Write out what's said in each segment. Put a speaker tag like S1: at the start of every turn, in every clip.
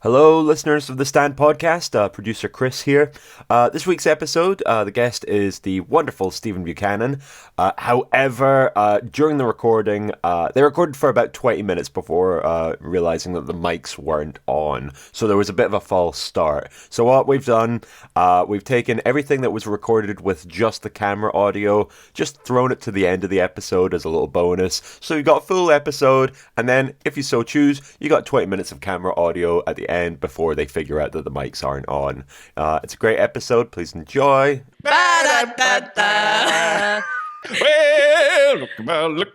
S1: Hello, listeners of the Stand Podcast. Producer Chris here. This week's episode, the guest is the wonderful Stephen Buchanan. However, during the recording, they recorded for about 20 minutes before realizing that the mics weren't on. So there was a bit of a false start. So what we've done, we've taken everything that was recorded with just the camera audio, just thrown it to the end of the episode as a little bonus. So you got a full episode, and then, if you so choose, you got 20 minutes of camera audio at the end before they figure out that the mics aren't on. It's a great episode. Please enjoy.
S2: Well, look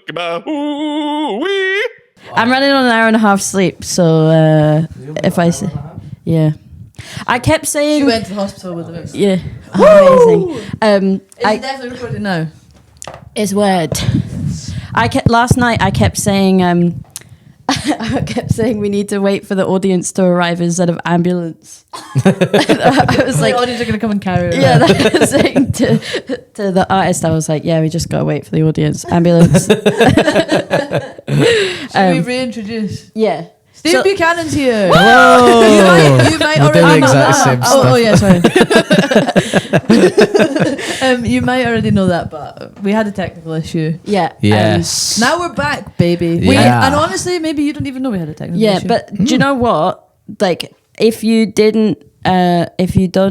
S2: about, ooh-wee.
S3: I'm running on an hour and a half sleep, so if I say, yeah, I kept saying
S4: she went to the hospital with it.
S3: Yeah, amazing.
S4: I definitely recorded now.
S3: It's weird. Last night. I kept saying I kept saying we need to wait for the audience to arrive instead of ambulance. I was like,
S4: the audience are going to come and carry her.
S3: Yeah, that was saying to the artist, I was like, yeah, we just got to wait for the audience. Ambulance.
S4: Should we reintroduce?
S3: Yeah.
S4: Steve Buchanan's here.
S2: Hello.
S4: You might
S2: We're
S4: already
S2: doing the
S4: know
S2: exact
S4: that.
S2: same
S4: Oh,
S2: stuff.
S4: yeah, sorry. You might already know that, but we had a technical issue.
S3: Yeah.
S2: Yes.
S4: Now we're back, baby.
S2: Yeah.
S4: And honestly, maybe you don't even know we had a technical
S3: Yeah,
S4: issue.
S3: but do you know what? Like, if you don't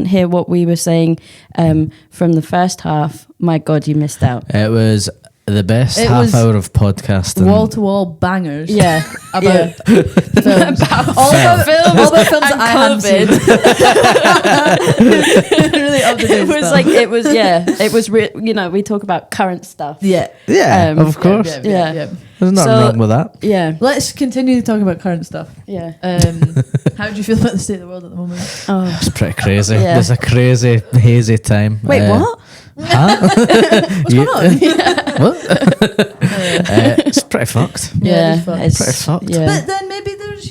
S3: hear what we were saying from the first half, my God, you missed out.
S2: It was the best
S4: It
S2: half
S4: was
S2: hour of podcasting.
S4: wall-to-wall bangers.
S3: Yeah.
S4: About films. All about films that I had seen. Really up to date
S3: It was
S4: stuff.
S3: like, it was we talk about current stuff.
S4: Yeah.
S2: Yeah, of course.
S3: Yeah.
S2: There's nothing wrong with that.
S3: Yeah.
S4: Let's continue to talk about current stuff.
S3: Yeah.
S4: How do you feel about the state of the world at the moment?
S3: Oh.
S2: It's pretty crazy.
S3: Yeah.
S2: There's a crazy, hazy time.
S3: Wait, what?
S2: Huh?
S4: What's going on?
S2: What? It's pretty fucked.
S4: Yeah, it's fucked.
S2: Pretty fucked.
S3: Yeah.
S4: But then maybe there's,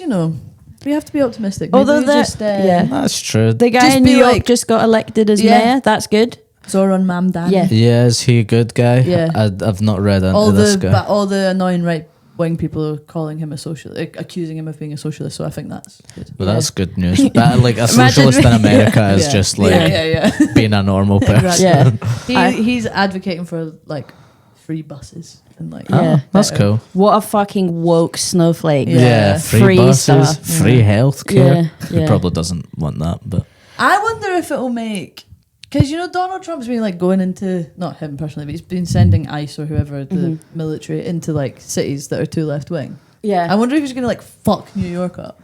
S4: we have to be optimistic. Maybe
S3: Although
S4: we
S3: that-
S4: just,
S3: yeah.
S2: That's true.
S3: The guy
S4: Just
S3: in
S4: be
S3: New York
S4: like-
S3: just got elected as
S4: Yeah.
S3: mayor. That's good.
S4: Zoran Mamdani.
S3: Yeah.
S2: Yeah, is he a good guy?
S4: Yeah.
S2: I've not read into this guy.
S4: All the annoying right-wing people are calling him a socialist, accusing him of being a socialist, so I think that's good.
S2: Well, that's good news. That, like, a
S3: Imagine-
S2: socialist in America is
S4: Yeah.
S2: just like
S4: Yeah.
S2: being a normal person.
S3: Yeah.
S4: He's advocating for, like, free buses and, like...
S3: Yeah.
S2: Oh, that's
S4: better-
S2: cool.
S3: What a fucking woke snowflake.
S4: Yeah.
S2: Yeah, free
S3: Free
S2: buses,
S3: stuff.
S2: free healthcare.
S3: Yeah,
S2: He
S3: yeah.
S2: probably doesn't want that, but
S4: I wonder if it'll make... Because, Donald Trump's been, like, going into... Not him personally, but he's been sending ICE or whoever, the military, into, like, cities that are too left-wing.
S3: Yeah.
S4: I wonder if he's going to, like, fuck New York up.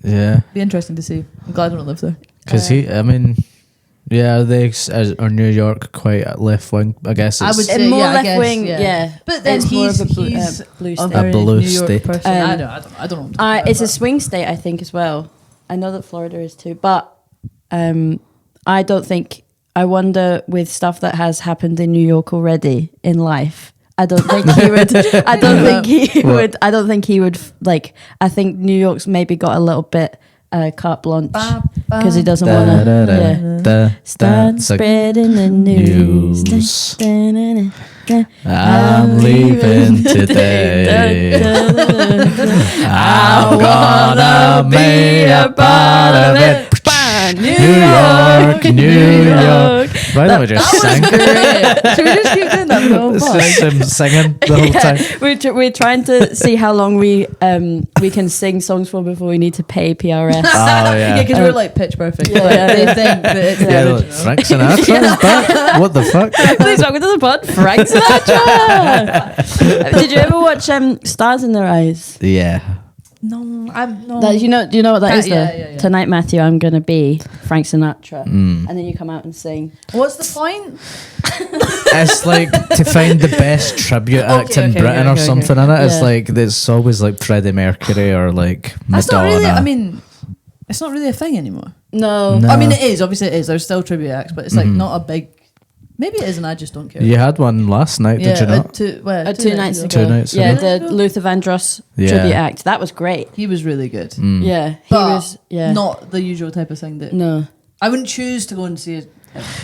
S2: yeah,
S4: Be interesting to see. I'm glad I don't live there.
S2: because are New York quite left wing? I guess
S4: I
S2: it's
S4: would say,
S3: And more
S4: I
S3: left
S4: guess,
S3: wing, yeah.
S4: But then
S3: It's more
S4: he's
S3: of a blue, blue
S4: a
S3: state.
S4: very
S2: blue
S4: New York
S2: state.
S4: person.
S3: Um,
S4: I don't know. What I'm
S3: It's a
S4: talking
S3: swing state, I think, as well. I know that Florida is too, but I don't think. I wonder with stuff that has happened in New York already in life. I don't think he would. I don't think he would. I don't think he would. Like, I think New York's maybe got a little bit carte blanche because he doesn't want to. Start spreading the news.
S2: I'm leaving today. I'm gonna be a part of it. New York. Why don't we just sing?
S4: about. Should we just keep doing that?
S2: It's just him singing the whole time.
S3: We're trying to see how long we can sing songs for before we need to pay PRS.
S2: Oh yeah.
S4: because we're like pitch perfect.
S3: Yeah,
S4: Like,
S3: yeah,
S4: they
S3: yeah.
S4: think that it's the
S2: Yeah,
S4: original.
S2: like Frank Sinatra is back. What the fuck?
S3: Please welcome to the pod, Frank Sinatra. Did you ever watch Stars in Their Eyes?
S2: Yeah.
S4: No, I'm no.
S3: Do you know what that is?
S4: Yeah,
S3: though?
S4: yeah.
S3: Tonight, Matthew, I'm gonna be Frank Sinatra,
S2: Mm.
S3: and then you come out and sing.
S4: What's the point?
S2: It's like to find the best tribute act in
S4: okay,
S2: Britain or
S4: okay.
S2: something in it. It's
S3: Yeah.
S2: like it's always like Freddie Mercury or like
S4: That's not
S2: Madonna.
S4: really. I mean, it's not really a thing anymore.
S3: No.
S2: No.
S4: I mean, it is. Obviously, it is. There's still tribute acts, but it's like not a big. Maybe it is, and I just don't care.
S2: You had one last night, did you not?
S4: Two
S3: Nights ago.
S2: 2 nights
S3: Yeah,
S2: ago.
S3: the Luther Vandross
S2: Yeah.
S3: tribute act. That was great.
S4: He was really good.
S2: Mm.
S3: Yeah, he
S4: But
S3: was. Yeah,
S4: not the usual type of thing that
S3: no.
S4: I wouldn't choose to go and see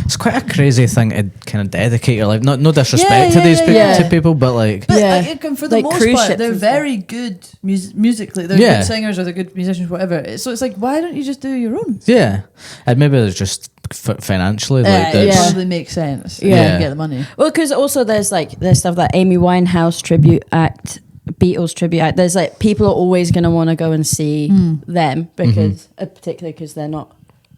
S2: It's quite a crazy thing to kind of dedicate your life. No disrespect to these to people, but like,
S4: But like, for the
S3: Like
S4: most
S3: cruise
S4: part,
S3: ships
S4: they're
S3: and stuff.
S4: very good musically. They're good singers or they're good musicians, whatever. So it's like, why don't you just do your own?
S2: yeah, and maybe it's just financially, like,
S4: It
S2: that's,
S4: probably makes sense.
S3: Yeah.
S4: You get the money.
S3: Well, because also there's stuff like Amy Winehouse tribute act, Beatles tribute act. There's like people are always going to want to go and see them because, particularly because they're not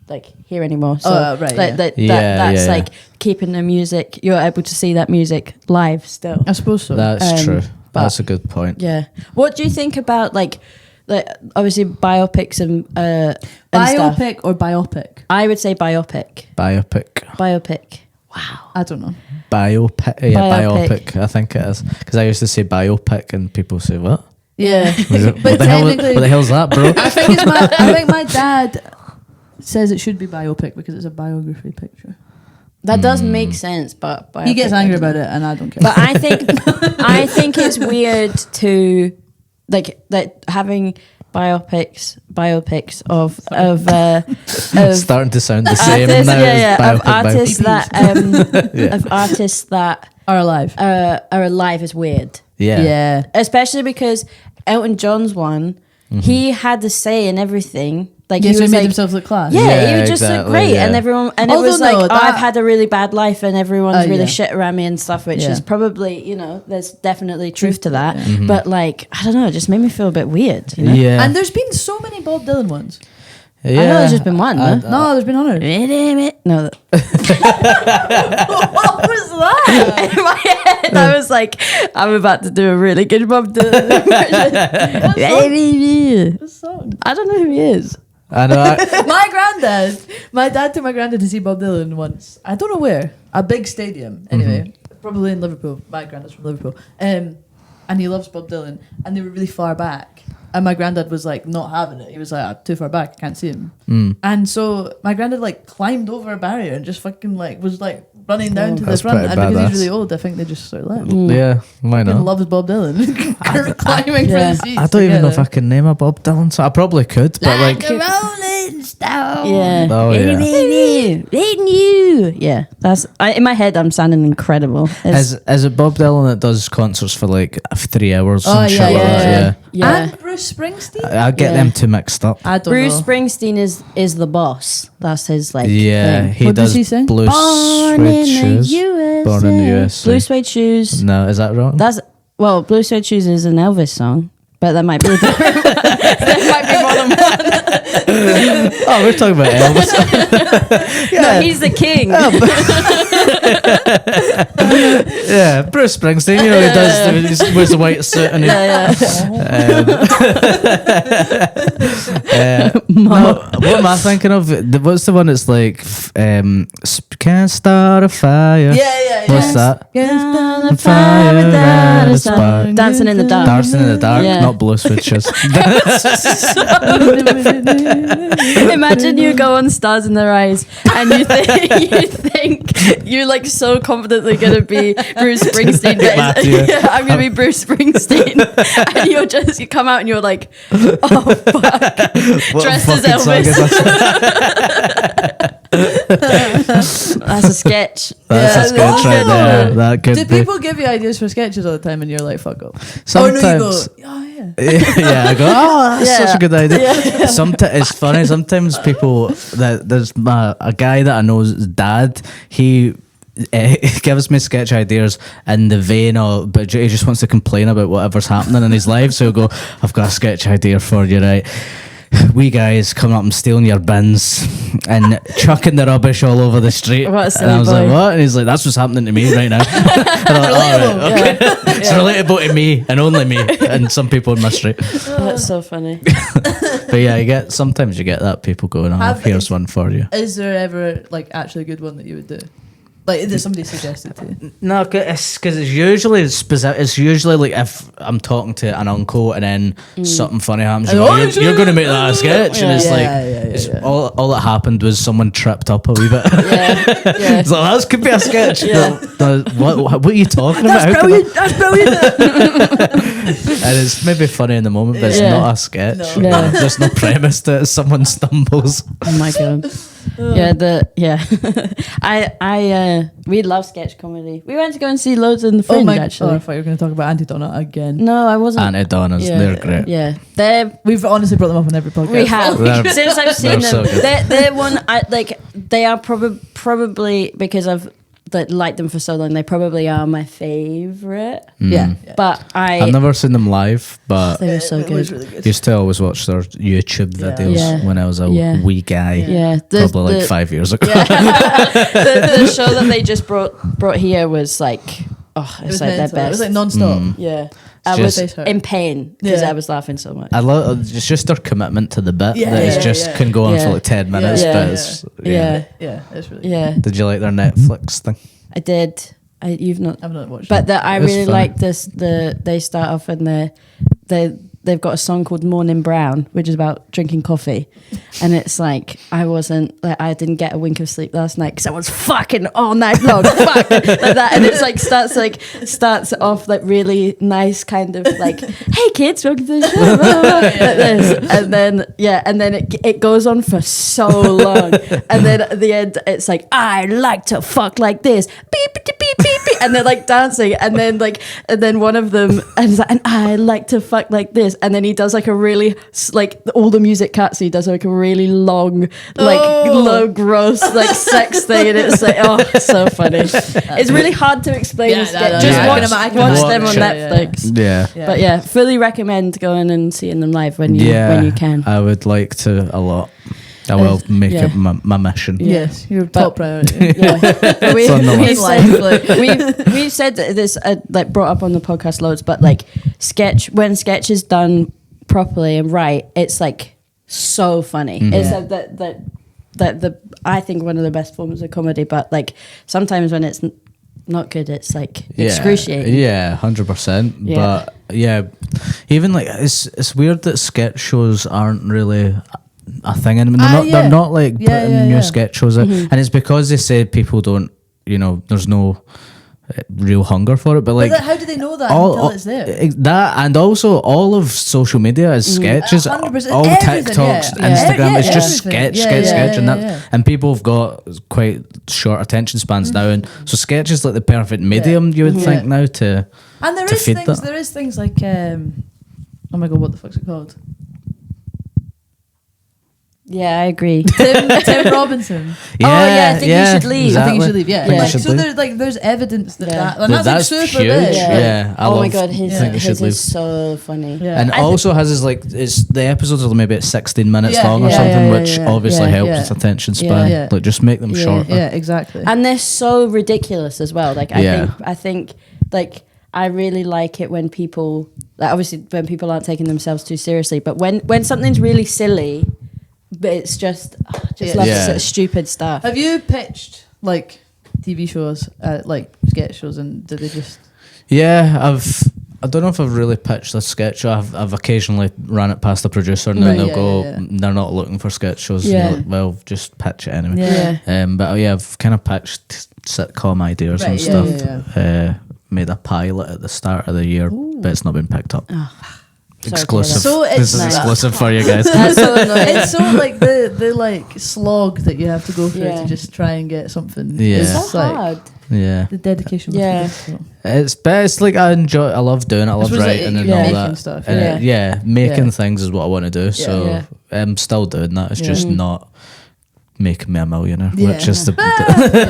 S3: like here anymore. So
S4: right,
S3: that's
S2: Yeah.
S3: like keeping the music. You're able to see that music live still.
S4: I suppose so.
S2: that's true.
S3: but-
S2: That's a good point.
S3: Yeah. What do you think about like obviously biopics and stuff?
S4: Biopic or biopic?
S3: I would say biopic. Biopic. Wow.
S4: I don't know.
S2: Biopic.
S3: Biopic.
S2: I think it is, because I used to say biopic and people say what?
S4: Yeah.
S2: What the hell's that, bro?
S4: I think my dad says it should be biopic because it's a biography picture.
S3: That does make sense, but
S4: He gets
S3: biopic,
S4: angry
S3: I don't
S4: about
S3: know.
S4: it, and I don't care.
S3: But I think it's weird to like having biopics of
S2: Starting to sound the same
S3: artists,
S2: now.
S3: of artists
S2: Yeah.
S3: of artists that
S4: Are alive.
S3: are alive is weird.
S2: Yeah.
S3: Especially because Elton John's one, he had the say in everything. Like
S4: Yes,
S3: he
S4: he
S3: was
S4: made
S3: like,
S4: himself look class.
S3: yeah, he
S2: Yeah,
S3: would just look
S2: exactly,
S3: great,
S2: yeah.
S3: and everyone, and
S4: Although
S3: it was like,
S4: no,
S3: I've had a really bad life, and everyone's really
S4: yeah.
S3: shit around me and stuff, which
S4: Yeah.
S3: is probably, there's definitely truth to that. But like, I don't know, it just made me feel a bit weird. You know?
S2: Yeah.
S4: And there's been so many Bob Dylan ones.
S3: I know there's just been one. No,
S4: No, there's been hundreds.
S3: no.
S4: What was that?
S3: In my head, I was like, I'm about to do a really good Bob Dylan impression.
S4: What song?
S3: I don't know who he is.
S2: I know.
S4: My dad took my granddad to see Bob Dylan once. I don't know where. A big stadium. Anyway, probably in Liverpool. My granddad's from Liverpool. And he loves Bob Dylan. And they were really far back. And my granddad was like not having it. He was like, I'm too far back, I can't see him. And so my granddad like climbed over a barrier and just fucking like was like running down to the
S2: That's
S4: front.
S2: pretty
S4: And because
S2: badass.
S4: he's really old, I think they just sort of let him.
S2: Yeah, why
S4: He
S2: not?
S4: loves Bob Dylan. Climbing for
S3: Yeah.
S4: the seats.
S2: I don't even know if I
S4: together.
S2: can name a Bob Dylan song. I probably could, but like,
S4: a Rolling Stone.
S3: Yeah.
S2: Oh, yeah.
S3: Hating you. Yeah. That's in my head. I'm sounding incredible. It's-
S2: is it Bob Dylan that does concerts for like 3 hours
S4: Oh,
S2: and shit
S4: yeah,
S2: like that?
S3: yeah.
S2: Yeah.
S4: And Bruce Springsteen.
S2: I get
S3: Yeah.
S2: them too mixed up.
S4: I don't
S3: Bruce
S4: know.
S3: Springsteen is the boss. That's his like.
S2: Yeah,
S3: thing.
S2: he
S4: What does
S2: does
S4: he sing?
S2: blue
S3: Born
S2: suede
S3: in
S2: shoes.
S3: the USA.
S2: Born in the USA.
S3: Blue suede shoes.
S2: No, is that wrong?
S3: That's blue suede shoes is an Elvis song, but that might be. That might be more than one.
S2: Oh, we're talking about Elvis.
S3: No, he's the king.
S2: Yeah, Bruce Springsteen. You know, he does. He wears a white suit and he. What am I thinking of? What's the one that's like, can't start a fire?
S4: Yeah.
S2: What's that?
S3: On a fire without a spark. Dancing in the dark.
S2: Dancing in the dark,
S3: Yeah.
S2: not blue switches.
S3: Imagine you go on Stars in Their Eyes and you think you're like so confidently gonna be Bruce Springsteen. But
S2: Matthew.
S3: yeah, I'm gonna be Bruce Springsteen, and you come out and you're like, oh fuck, dressed as
S2: fucking song is
S3: Elvis.
S2: that?
S3: That's a sketch.
S2: That's a sketch right there. That could
S4: Do
S2: be.
S4: people give you ideas for sketches all the time and you're like, fuck off?
S2: Sometimes.
S4: Oh, no, you go, oh, yeah.
S2: Yeah, I go, oh, that's
S3: Yeah.
S2: such a good idea. Sometimes it's funny. Sometimes people there's a guy that I know's dad. He gives me sketch ideas in the vein of, but he just wants to complain about whatever's happening in his life. So he'll go, I've got a sketch idea for you, right? We guys coming up and stealing your bins and chucking the rubbish all over the street.
S3: What a
S2: And
S3: silly
S2: I was
S3: boy.
S2: like, what? And he's like, that's what's happening to me right now. And I'm like, all right, okay. It's relatable to me and only me and some people in my street.
S3: That's so funny.
S2: But yeah, sometimes you get that, people going, oh, here's one for you.
S4: Is there ever like actually a good one that you would do? Like that somebody suggested to you?
S2: No, it's because it's usually specific. It's usually like if I'm talking to an uncle and then something funny happens, you're going to make that a sketch, and it's like all that happened was someone tripped up a wee bit.
S3: Yeah.
S2: It's like that could be a sketch.
S3: Yeah.
S2: What are you talking about? How can I-
S4: That's brilliant.
S2: And it's maybe funny in the moment, but it's
S3: Yeah.
S2: not a sketch.
S3: No.
S2: There's no premise to it. Someone stumbles.
S3: Oh my god. We love sketch comedy. We went to go and see loads in the
S4: Oh
S3: Fringe
S4: my!
S3: actually.
S4: I thought you were going to talk about Auntie Donna again.
S3: No, I wasn't.
S2: Anti-Donnas, they're great.
S3: Yeah, they're
S4: We've honestly brought them up on every podcast.
S3: we have
S2: They're-
S3: since I've seen
S2: they're
S3: them.
S2: so good.
S3: They're one. They are probably because I've liked them for so long. They probably are my favorite.
S4: Yeah.
S3: But
S2: I've never seen them live, but
S3: they were so
S4: It was
S3: good.
S4: really good.
S2: used to always watch their YouTube
S4: Yeah.
S2: videos
S3: Yeah.
S2: when I was a
S3: Yeah.
S2: wee guy.
S3: Yeah,
S2: Probably like 5 years ago.
S3: the show that they just brought here was like,
S4: It
S3: it's
S4: was
S3: like their
S4: mental. It
S3: best.
S4: was like non-stop.
S3: Yeah, I
S2: Just-
S3: was in pain because I was laughing so much.
S2: I love it's just their commitment to the bit
S4: Yeah,
S2: that it's
S4: yeah,
S2: just
S4: yeah.
S2: can go on
S3: Yeah.
S2: for like 10 minutes,
S3: Yeah.
S2: but it's
S3: Yeah,
S4: Yeah, it's really.
S3: yeah,
S2: Did you like their Netflix thing?
S3: I did. You've not,
S4: I've not watched.
S3: but I
S2: It was
S3: really
S2: funny.
S3: like this. They start off and they've got a song called Morning Brown, which is about drinking coffee, and it's like I didn't get a wink of sleep last night because I was fucking all night long, fuck like that, and it's like starts off like really nice, kind of like, hey kids, welcome to the show, blah, blah, blah, like this, and then it goes on for so long, and then at the end it's like, I like to fuck like this, beep beep beep beep beep, and they're like dancing, and then one of them and I like to fuck like this, and then he does like a really like all the music cuts, so he does like a really long low gross like sex thing, and it's like, oh, so funny. It's really hard to explain.
S4: Yeah,
S3: this
S4: no,
S3: sketch.
S4: no,
S3: Just
S2: yeah.
S3: watch,
S4: I can
S3: watch
S2: imagine.
S3: them on
S2: Watch
S4: it,
S3: Netflix.
S2: Yeah.
S4: Yeah.
S3: But yeah, fully recommend going and seeing them live when you can.
S2: I would like to a lot. I will make
S3: yeah.
S2: it my mission.
S4: Yes, your top priority.
S3: Yeah, but
S2: It's on the
S3: we've
S4: list.
S3: said, we've said that this like brought up on the podcast loads, but like when sketch is done properly and right, it's like so funny. It's like that I think one of the best forms of comedy, but like sometimes when it's not good, it's like excruciating.
S2: Yeah, 100%.
S3: Yeah.
S2: But yeah, even like it's weird that sketch shows aren't really a thing anymore. They're not like putting new sketch shows out, and it's because they said people don't. There's no real hunger for it. But like,
S4: how do they know that until it's there?
S2: That and also all of social media is sketches.
S4: 100%.
S2: All
S4: Everything,
S2: TikToks,
S4: yeah.
S2: Instagram,
S4: Yeah,
S2: it's just
S4: everything.
S2: sketch, and that.
S4: Yeah.
S2: And people have got quite short attention spans now, and so sketch is like the perfect medium you would think now to.
S4: And there
S2: to
S4: is
S2: feed
S4: things.
S2: that.
S4: There is things like oh my god, what the fuck's it called?
S3: Yeah, I agree.
S4: Tim Robinson.
S3: I think you should leave.
S4: I think you
S2: exactly.
S4: should leave. Yeah,
S2: I think you
S4: like,
S2: should
S4: so
S2: leave.
S4: there's evidence that
S3: Yeah.
S4: and that's like super
S2: huge.
S4: big.
S2: Yeah, I
S3: Oh my
S2: love-
S3: god,
S2: I think you should
S3: his
S2: leave.
S3: is so funny.
S4: Yeah.
S2: And
S3: I
S2: also has his like it's the episodes are maybe at 16 minutes
S4: Yeah,
S2: long or
S4: yeah,
S2: something,
S4: yeah,
S2: which
S4: yeah,
S2: obviously
S4: yeah,
S2: helps
S4: yeah.
S2: with attention span.
S4: Yeah.
S2: Like just make them
S3: Yeah.
S2: shorter.
S4: Yeah, exactly.
S3: And they're so ridiculous as well. Like I think like I really like it when people like obviously when people aren't taking themselves too seriously, but when something's really silly, but it's just love
S2: Yeah.
S3: sort of stupid stuff.
S4: Have you pitched like TV shows, like sketch shows, and did they just?
S2: Yeah, I don't know if I've really pitched a sketch show. I've occasionally ran it past the producer, and then
S4: Right,
S2: they'll
S4: yeah,
S2: go,
S4: yeah, yeah.
S2: they're not looking for sketch shows.
S3: Yeah.
S2: Yeah. Like, well, just pitch it anyway.
S3: Yeah.
S2: But yeah, I've kind of pitched sitcom ideas
S4: Right,
S2: and
S4: yeah,
S2: stuff. Made a pilot at the start of the year, but it's not been picked up.
S3: Sorry to hear
S2: Exclusive.
S3: that.
S4: So it's
S2: This is
S4: nice.
S2: exclusive for you guys.
S3: That's so annoying.
S4: It's so like the like slog that you have to go through
S3: Yeah.
S4: to just try and get something.
S2: Yeah.
S3: It's
S4: It's
S3: so
S4: like
S3: hard.
S2: Yeah.
S4: the dedication.
S3: Yeah.
S4: Must be difficult.
S2: It's best like I love doing it. I love
S4: suppose, like,
S2: writing and
S3: yeah.
S2: all
S4: making
S2: that
S4: stuff,
S2: And
S3: yeah.
S2: making
S4: Yeah.
S2: things is what I want to do. So
S3: Yeah.
S2: I'm still doing that. It's
S4: Yeah.
S2: just not making me a millionaire,
S4: Yeah.
S2: which is the
S4: Have you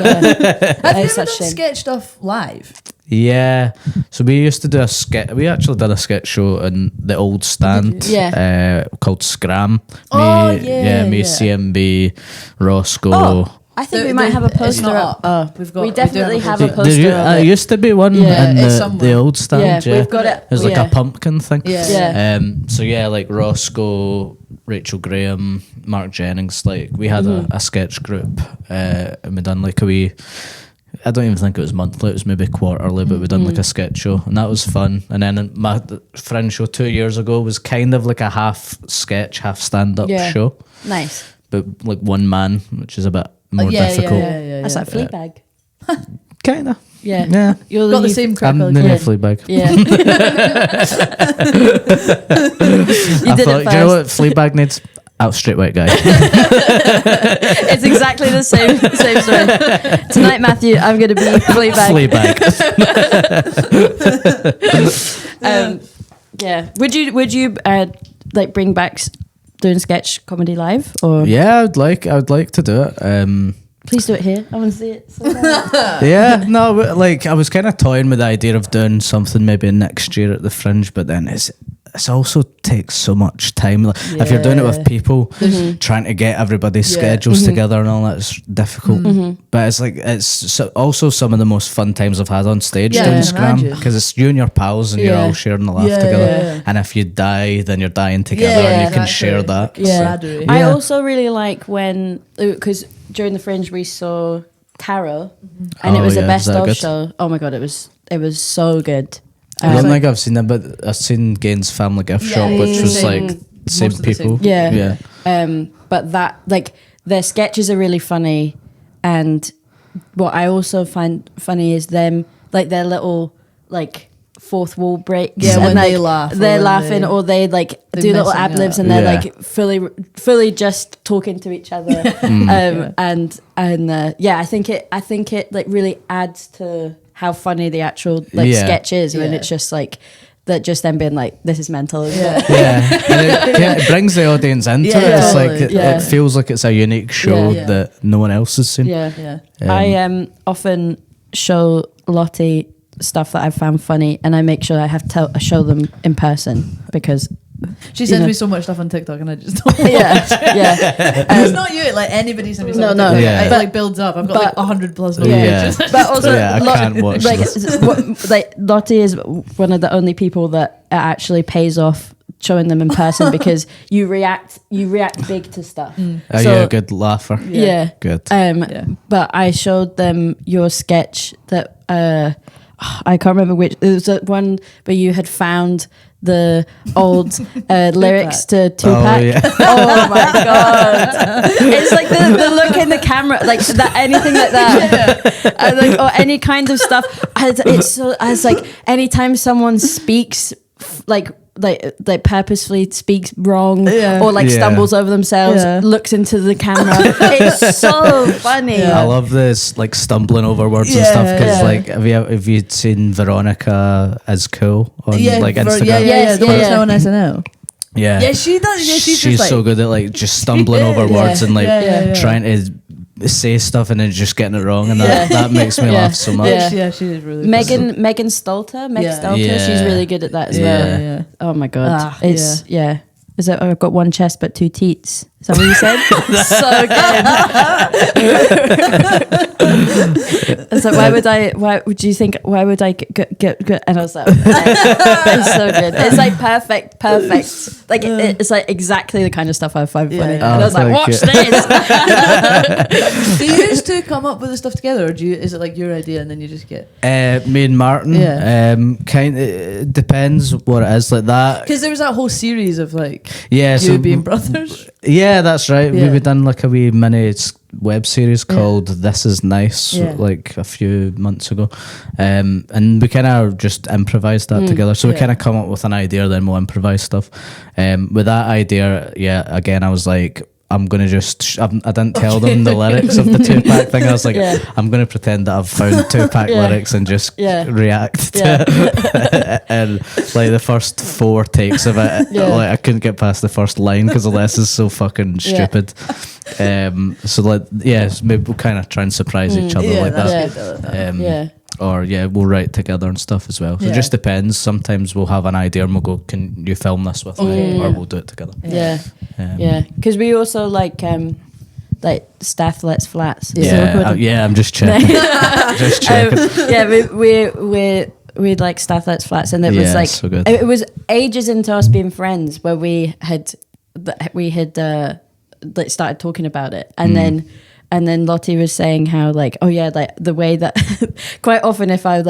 S3: It's
S4: ever
S3: such
S4: done
S3: shame.
S4: sketch stuff live?
S2: yeah. So we used to do a sketch. We actually did a sketch show in the old stand,
S3: Yeah.
S2: called Scram.
S4: Oh, yeah,
S2: me,
S4: yeah.
S2: CMB, Roscoe.
S3: Oh, I think we might have a
S4: It's
S3: poster
S4: not
S3: up.
S4: up. We've got.
S3: We definitely have a
S2: There
S3: poster of it.
S2: used to be one
S3: Yeah,
S2: in
S4: it's
S2: the
S4: somewhere.
S2: old stand.
S3: Yeah, we've got it.
S2: It was like
S3: Yeah.
S2: a pumpkin thing.
S4: Yeah.
S3: Yeah.
S2: So yeah, like Roscoe, Rachel Graham, Mark Jennings, like we had a sketch group, and we done like a wee. I don't even think it was monthly; it was maybe quarterly, but we done like a sketch show, and that was fun. And then my Fringe show 2 years ago was kind of like a half sketch, half stand up
S3: Yeah.
S2: show,
S3: Nice.
S2: but like one man, which is a bit more difficult.
S3: That's like Fleabag.
S2: Kind of.
S3: Yeah.
S2: Yeah.
S3: You're
S4: Got the same crowd.
S2: I'm
S4: like,
S2: nearly
S3: Yeah.
S2: a Fleabag.
S3: Yeah.
S2: I
S3: did it
S2: thought, do you know what
S3: first.
S2: Fleabag needs? straight white guy.
S3: It's exactly the same story. Tonight, Matthew, I'm going to be Fleabag. Yeah. Would you like bring back doing sketch comedy live, or
S2: Yeah, I would like to do it.
S3: please do it here? I want to see it.
S2: Yeah, no, but like I was kind of toying with the idea of doing something maybe next year at the Fringe, but then it's also takes so much time. Like, if you're doing it with people, trying to get everybody's schedules together and all that's difficult. But it's like also some of the most fun times I've had on stage doing Scram, because it's you and your pals and you're all sharing the laugh together. And if you die, then you're dying together and you can share that.
S3: Yeah. I also really like when, because during the Fringe we saw Tarot, and it was a best of show. Oh my god, it was so good.
S2: I don't think I've seen that, but I've seen Gaines Family Gift Shop, which was like same people.
S3: Yeah. But that, like, their sketches are really funny, and what I also find funny is them, like, their little, like, fourth wall breaks.
S4: Yeah,
S3: and
S4: when
S3: like,
S4: they laugh.
S3: They're laughing, or they, like, do little
S4: messing
S3: ad-libs,
S4: up.
S3: and they're, like, fully just talking to each other. And I think it, like, really adds to how funny the actual sketch is when it's just like that, just them being like, this is mental. And
S2: it brings the audience into it. It's like it feels like it's a unique show that no one else has seen.
S3: I often show Lottie stuff that I've found funny, and I make sure I have to show them in person, because
S4: she sends me so much stuff on TikTok, and I just don't. It's not you. Like, anybody sends me stuff.
S3: No.
S4: It like builds up. I've got like 100 plus notifications.
S3: But also,
S2: I can't watch
S3: like Lottie is one of the only people that it actually pays off showing them in person, because you react big to stuff.
S2: Are you a good laugher?
S3: Yeah.
S2: Good.
S3: But I showed them your sketch that I can't remember which. It was one where you had found the old lyrics to Tupac. Oh my god! It's like the look in the camera, like that, anything like that, like, or any kind of stuff. It's like anytime someone speaks, like purposefully speaks wrong, or like stumbles over themselves, looks into the camera. It's so funny.
S2: I love this, like, stumbling over words and stuff, because like have you seen Veronica as cool on like Instagram?
S4: The one that's now on SNL.
S2: Yeah,
S4: she does. Yeah,
S2: she's
S4: like,
S2: so good at like just stumbling over words and like trying to say stuff and then just getting it wrong, and that makes me laugh so much.
S4: Yeah, she is really
S3: Megan Stelter, she's really good at that as well.
S4: Yeah.
S3: Oh my god, it's Is it? I've got one chest but two teats. Is that what you said? So good. It's like, why would I? Why would you think? Why would I get? And I was like, it's so good. It's like perfect. Like it's like exactly the kind of stuff I find funny. And I was like, watch this.
S4: Do you used to come up with the stuff together, or is it like your idea and then you just get?
S2: Me and Martin. Kind of depends what it is, like that.
S4: Because there was that whole series of like
S2: you
S4: being brothers.
S2: Yeah, that's right. We've done like a wee mini web series called This Is Nice, like a few months ago, and we kind of just improvised that together. So we kind of come up with an idea, then we'll improvise stuff. With that idea, again, I was like, I'm gonna just. I didn't tell them the lyrics of the Tupac thing. I was like, I'm gonna pretend that I've found Tupac lyrics and just react to it. And like the first 4 takes of it, like I couldn't get past the first line because the rest is so fucking stupid. So like, maybe we'll kind of try and surprise each other like that. Or we'll write together and stuff as well. So it just depends. Sometimes we'll have an idea and we'll go, can you film this with me? Or we'll do it together.
S3: Because we also like Staff Let's Flats.
S2: I'm just checking. Just checking.
S3: We like Staff Let's Flats, and it was like
S2: so good.
S3: It was ages into us being friends where we had like started talking about it, and then Lottie was saying how like, like the way that quite often if I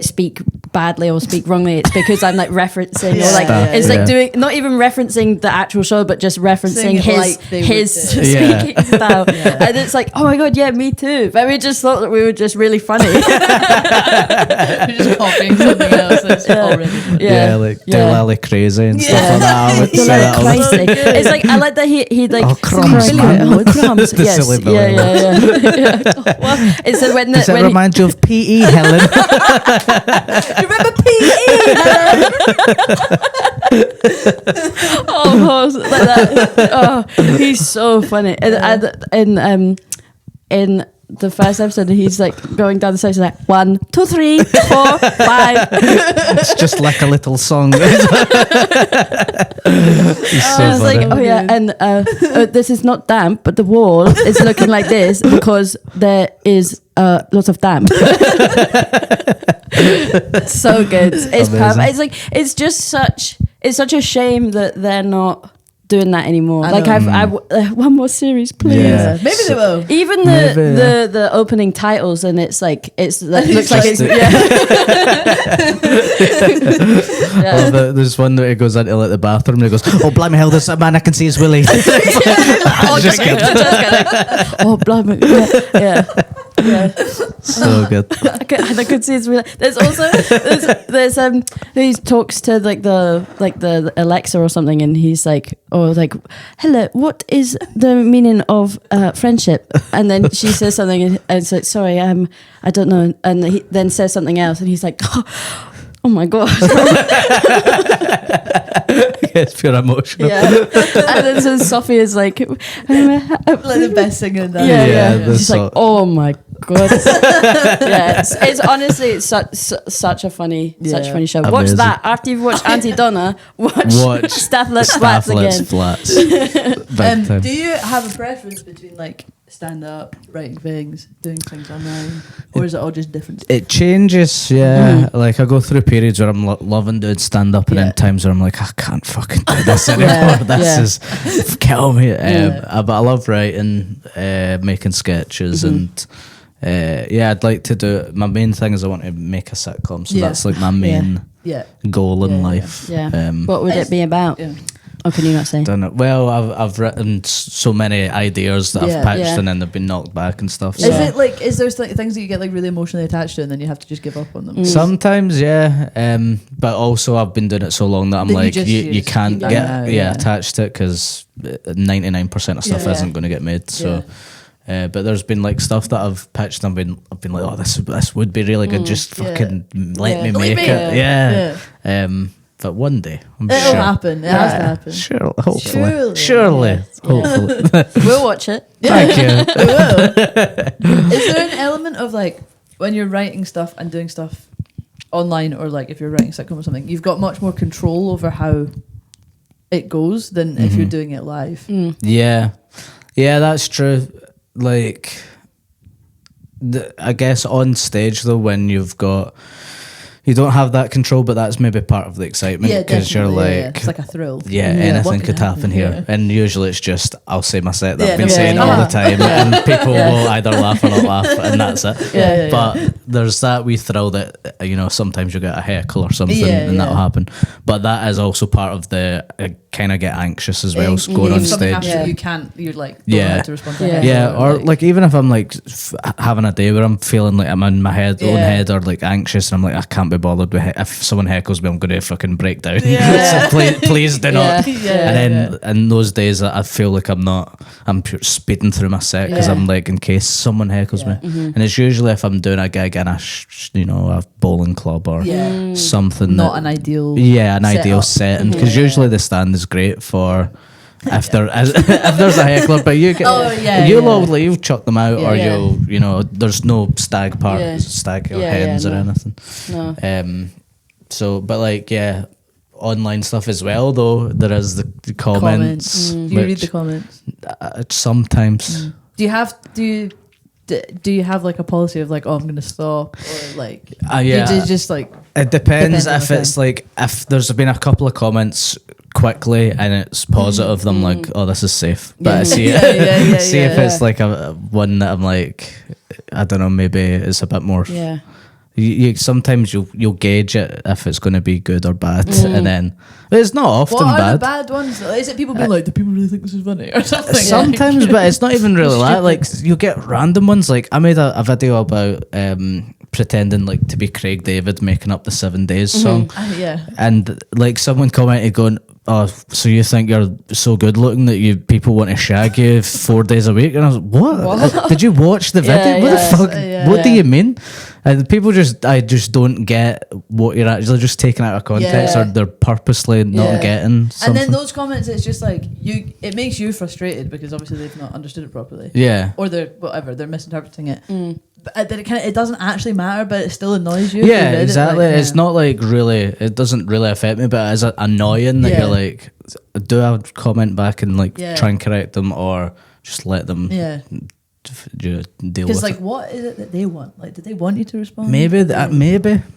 S3: speak badly or speak wrongly, it's because I'm like referencing or like
S2: Yeah.
S3: it's
S2: Yeah.
S3: like doing not even referencing the actual show, but just referencing
S4: Saying it like they would
S3: his
S4: do.
S3: speaking style. And it's like, oh my god, yeah, me too. But we just thought that we were just really funny.
S4: You're just copying something else that's already.
S2: Yeah, like Delali crazy and stuff like that. I would say that all the
S3: Crazy. It's like I like that he like
S2: Oh, crumbs, man.
S3: Oh, crumbs.
S2: The
S3: Yes.
S2: silly Billy
S3: Yeah. Well, it's when
S2: Does it
S3: when
S2: remind you of PE, Helen?
S4: Remember PE?
S3: almost like that. Oh, he's so funny. In the first episode, he's like going down the stairs, like 1, 2, 3, 4, 5.
S2: It's just like a little song. He's so
S3: It's like,
S2: funny.
S3: oh yeah, and this is not damp, but the wall is looking like this because there is lots of damp. So good. It's
S2: Amazing.
S3: perfect. It's like it's such a shame that they're not doing that anymore.
S4: I
S3: Like
S4: know.
S3: one more series, please.
S2: Yeah.
S4: Maybe they will.
S3: Even
S2: Maybe,
S3: the opening titles, and it's like it looks like it's
S2: Oh, there's one that he goes into like the bathroom and he goes, "Oh, blimey hell, there's a man I can see his willy." Just kidding.
S3: oh blimey, yeah.
S2: So good.
S3: I could see it's really. There's also there's he talks to like the Alexa or something, and he's like, hello, what is the meaning of friendship? And then she says something, and it's like, sorry, I don't know, and he then says something else, and he's like, oh my god.
S2: It's pure emotional.
S3: Yeah. And then so Sophie is like
S4: Like the best singer in that.
S3: yeah.
S2: the
S3: She's like,
S2: song.
S3: oh my god. Yeah, it's honestly it's such a funny show. Watch
S2: Amazing.
S3: that after you've watched Auntie Donna. Watch Stafflet's Flats again.
S2: Flats. Big time.
S4: Do you have a preference between like stand up, writing things, doing things online, or is it all just different?
S2: It changes, yeah. Like I go through periods where I'm loving doing stand up, and then times where I'm like, I can't fucking do this anymore. This is kill me. But I love writing, making sketches, and I'd like to do. My main thing is I want to make a sitcom, so that's like my main goal in life.
S3: Yeah. What would it be about?
S4: Yeah.
S3: Or can you not say?
S2: Don't know. Well, I've written so many ideas that I've pitched and then they've been knocked back and stuff. So.
S4: Is it like is there things that you get like really emotionally attached to and then you have to just give up on them?
S2: Sometimes, yeah. But also I've been doing it so long that I'm
S4: That
S2: like, you can't
S4: you
S2: get
S4: know,
S2: attached to it because 99% of stuff isn't going to get made. So. But there's been like stuff that I've pitched and I've been like, oh, this would be really good. Just fucking let me make it. Yeah. But one day, I'm
S4: It'll
S2: sure.
S4: happen. It has to happen.
S2: Sure, hopefully.
S4: Surely.
S2: Hopefully.
S3: We'll watch it.
S2: Thank you.
S4: It will. Is there an element of like when you're writing stuff and doing stuff online, or like if you're writing a sitcom or something, you've got much more control over how it goes than if you're doing it live?
S2: Yeah, that's true. Like, I guess on stage though, when you don't have that control, but that's maybe part of the excitement because you're like,
S4: it's like a thrill.
S2: Anything could happen here, and usually it's just I'll say my set that I've been
S4: no,
S2: saying all the time, and people will either laugh or not laugh, and that's it. But there's that wee thrill that sometimes you get a heckle or something, and that'll happen. But that is also part of the kind of get anxious as well, going on
S4: If something
S2: stage.
S4: happens, you can't. You're like, don't know how to respond to it.
S2: Or like even if I'm like having a day where I'm feeling like I'm in my own head or like anxious, and I'm like I can't be bothered with if someone heckles me, I'm gonna fucking break down. So please do not. And then in those days I feel like I'm pure speeding through my set because I'm like, in case someone heckles me, and it's usually if I'm doing a gig in a a bowling club or something.
S4: Not an ideal.
S2: An ideal setting because usually the stand is great for if there's a heckler, but you you'll chuck them out, or there's no stag or hens or anything.
S3: No.
S2: So, but like online stuff as well though. There is the comments.
S4: Do you read the comments?
S2: Sometimes.
S4: Do you have like a policy of like, oh, I'm gonna stop, or like you just like
S2: It depends
S4: on
S2: if
S4: the
S2: it's like if there's been a couple of comments quickly and it's positive, I'm like, oh, this is safe. But see if it's like a one that I'm like, I don't know, maybe it's a bit more. You sometimes you'll gauge it if it's going to be good or bad, and then but it's not often
S4: What are the
S2: bad.
S4: bad ones? Is it people being like, do people really think this is funny or something?
S2: Sometimes, but it's not even really that. Like you'll get random ones. Like I made a video about pretending like to be Craig David making up the 7 Days song,
S4: Yeah.
S2: and like someone commented going, "Oh, so you think you're so good looking that people want to shag you 4 days a week?" And I was like, "What? Did you watch the video?
S3: Yeah,
S2: what
S3: yeah.
S2: the fuck?
S4: Yeah.
S2: What do you mean?" And people I just don't get what you're actually just taking out of context,
S4: Yeah.
S2: or they're purposely not
S4: Yeah.
S2: getting something.
S4: And then those comments, it's just like it makes you frustrated because obviously they've not understood it properly.
S2: yeah.
S4: Or they're misinterpreting it. But then it doesn't actually matter, but it still annoys you.
S2: Yeah,
S4: if you read it,
S2: exactly.
S4: like,
S2: It's not like really, it doesn't really affect me, but it's annoying that
S4: Yeah.
S2: you're like, do I comment back and like
S4: Yeah.
S2: try and correct them, or just let them
S4: Yeah.
S2: deal
S4: Because
S2: with
S4: like,
S2: it?
S4: what is it that they want? Like, do they want you to respond?
S2: Maybe,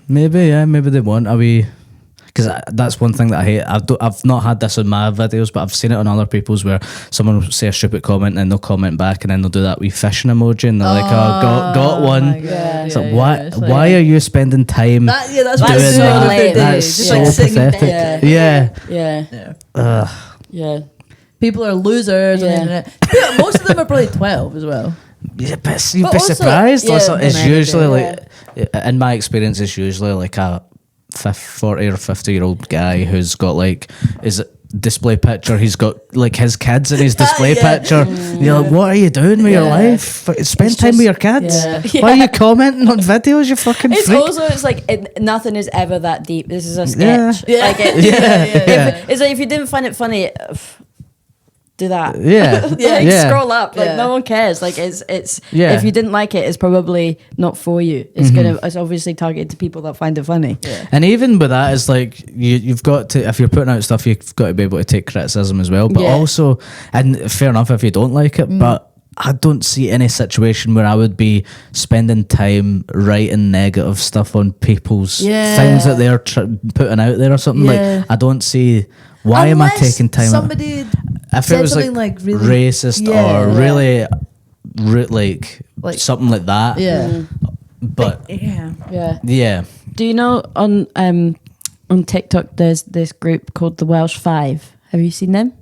S2: maybe they want. Are we? Because that's one thing that I hate. I've not had this in my videos, but I've seen it on other people's where someone will say a stupid comment and they'll comment back, and then they'll do that wee fishing emoji, and they're like, "Oh, got
S4: my
S2: one."
S4: God.
S3: Yeah.
S2: So
S4: Yeah,
S2: why?
S4: yeah, it's like-
S2: Why are you spending time?
S4: That's
S3: That's
S4: what it's
S3: so
S4: doing with
S3: lame.
S4: their day.
S2: That's
S4: Just
S2: so
S4: like sitting in
S2: pathetic.
S4: bed.
S2: Yeah.
S3: Yeah,
S4: Yeah.
S2: Ugh.
S3: yeah.
S4: People are losers on the
S3: Yeah.
S4: internet. Yeah, most of them are probably 12 as well.
S2: Yeah, but you'd
S4: But
S2: be
S4: also-
S2: surprised.
S3: yeah,
S2: Listen, it's
S3: maybe,
S2: usually like, in my experience, it's usually like a 40 or 50-year-old guy who's got like his display picture. He's got like his kids in his display
S4: Yeah.
S2: picture. And you're like, what are you doing with your
S4: Yeah.
S2: life? Spend time with your kids.
S4: Yeah.
S2: Why are you commenting on videos? You fucking
S3: It's
S2: freak.
S3: also like nothing is ever that deep. This is a
S2: Yeah.
S3: sketch.
S4: Yeah.
S3: Like
S2: Yeah.
S3: it's like if you didn't find it funny, do that.
S2: Yeah.
S3: Like,
S2: Yeah.
S3: scroll up. Like
S4: Yeah.
S3: no one cares. Like it's
S2: Yeah.
S3: if you didn't like it, it's probably not for you. It's it's obviously targeted to people that find it funny.
S2: And even with that, it's like you've got to, if you're putting out stuff, you've got to be able to take criticism as well. But
S3: Yeah.
S2: also, and fair enough if you don't like it, but I don't see any situation where I would be spending time writing negative stuff on people's
S4: Yeah.
S2: things that they're putting out there or something.
S4: Yeah.
S2: Like, I don't see why am I
S4: Unless
S2: taking time.
S4: Somebody
S2: If
S4: said
S2: it was like,
S4: something like really
S2: racist
S4: Yeah,
S2: or
S4: yeah.
S2: really, like
S4: Like-
S2: something like that.
S4: Yeah.
S2: But
S3: Yeah. Yeah.
S2: yeah.
S3: Do you know on TikTok there's this group called the Welsh Five? Have you seen them?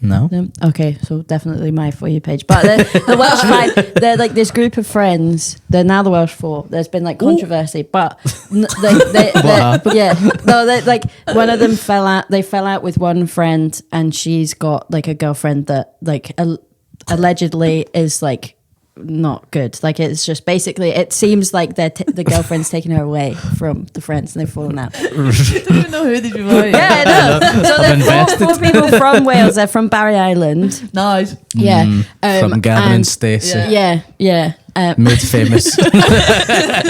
S2: No.
S3: No? Okay, so definitely my For You page. But the Welsh Five, they're like this group of friends. They're now the Welsh Four. There's been like controversy, but yeah, no, they like one of them fell out. They fell out with one friend, and she's got like a girlfriend that like allegedly is like not good. Like it's just basically it seems like the girlfriend's taking her away from the friends, and they've fallen out.
S4: I don't even know who these people are.
S3: Yeah, I know. So
S2: I'm
S3: they're four people from Wales. They're from Barry Island.
S4: Nice.
S3: Yeah,
S2: From Gavin and
S3: and-
S2: Stacey.
S3: Yeah.
S2: Made famous.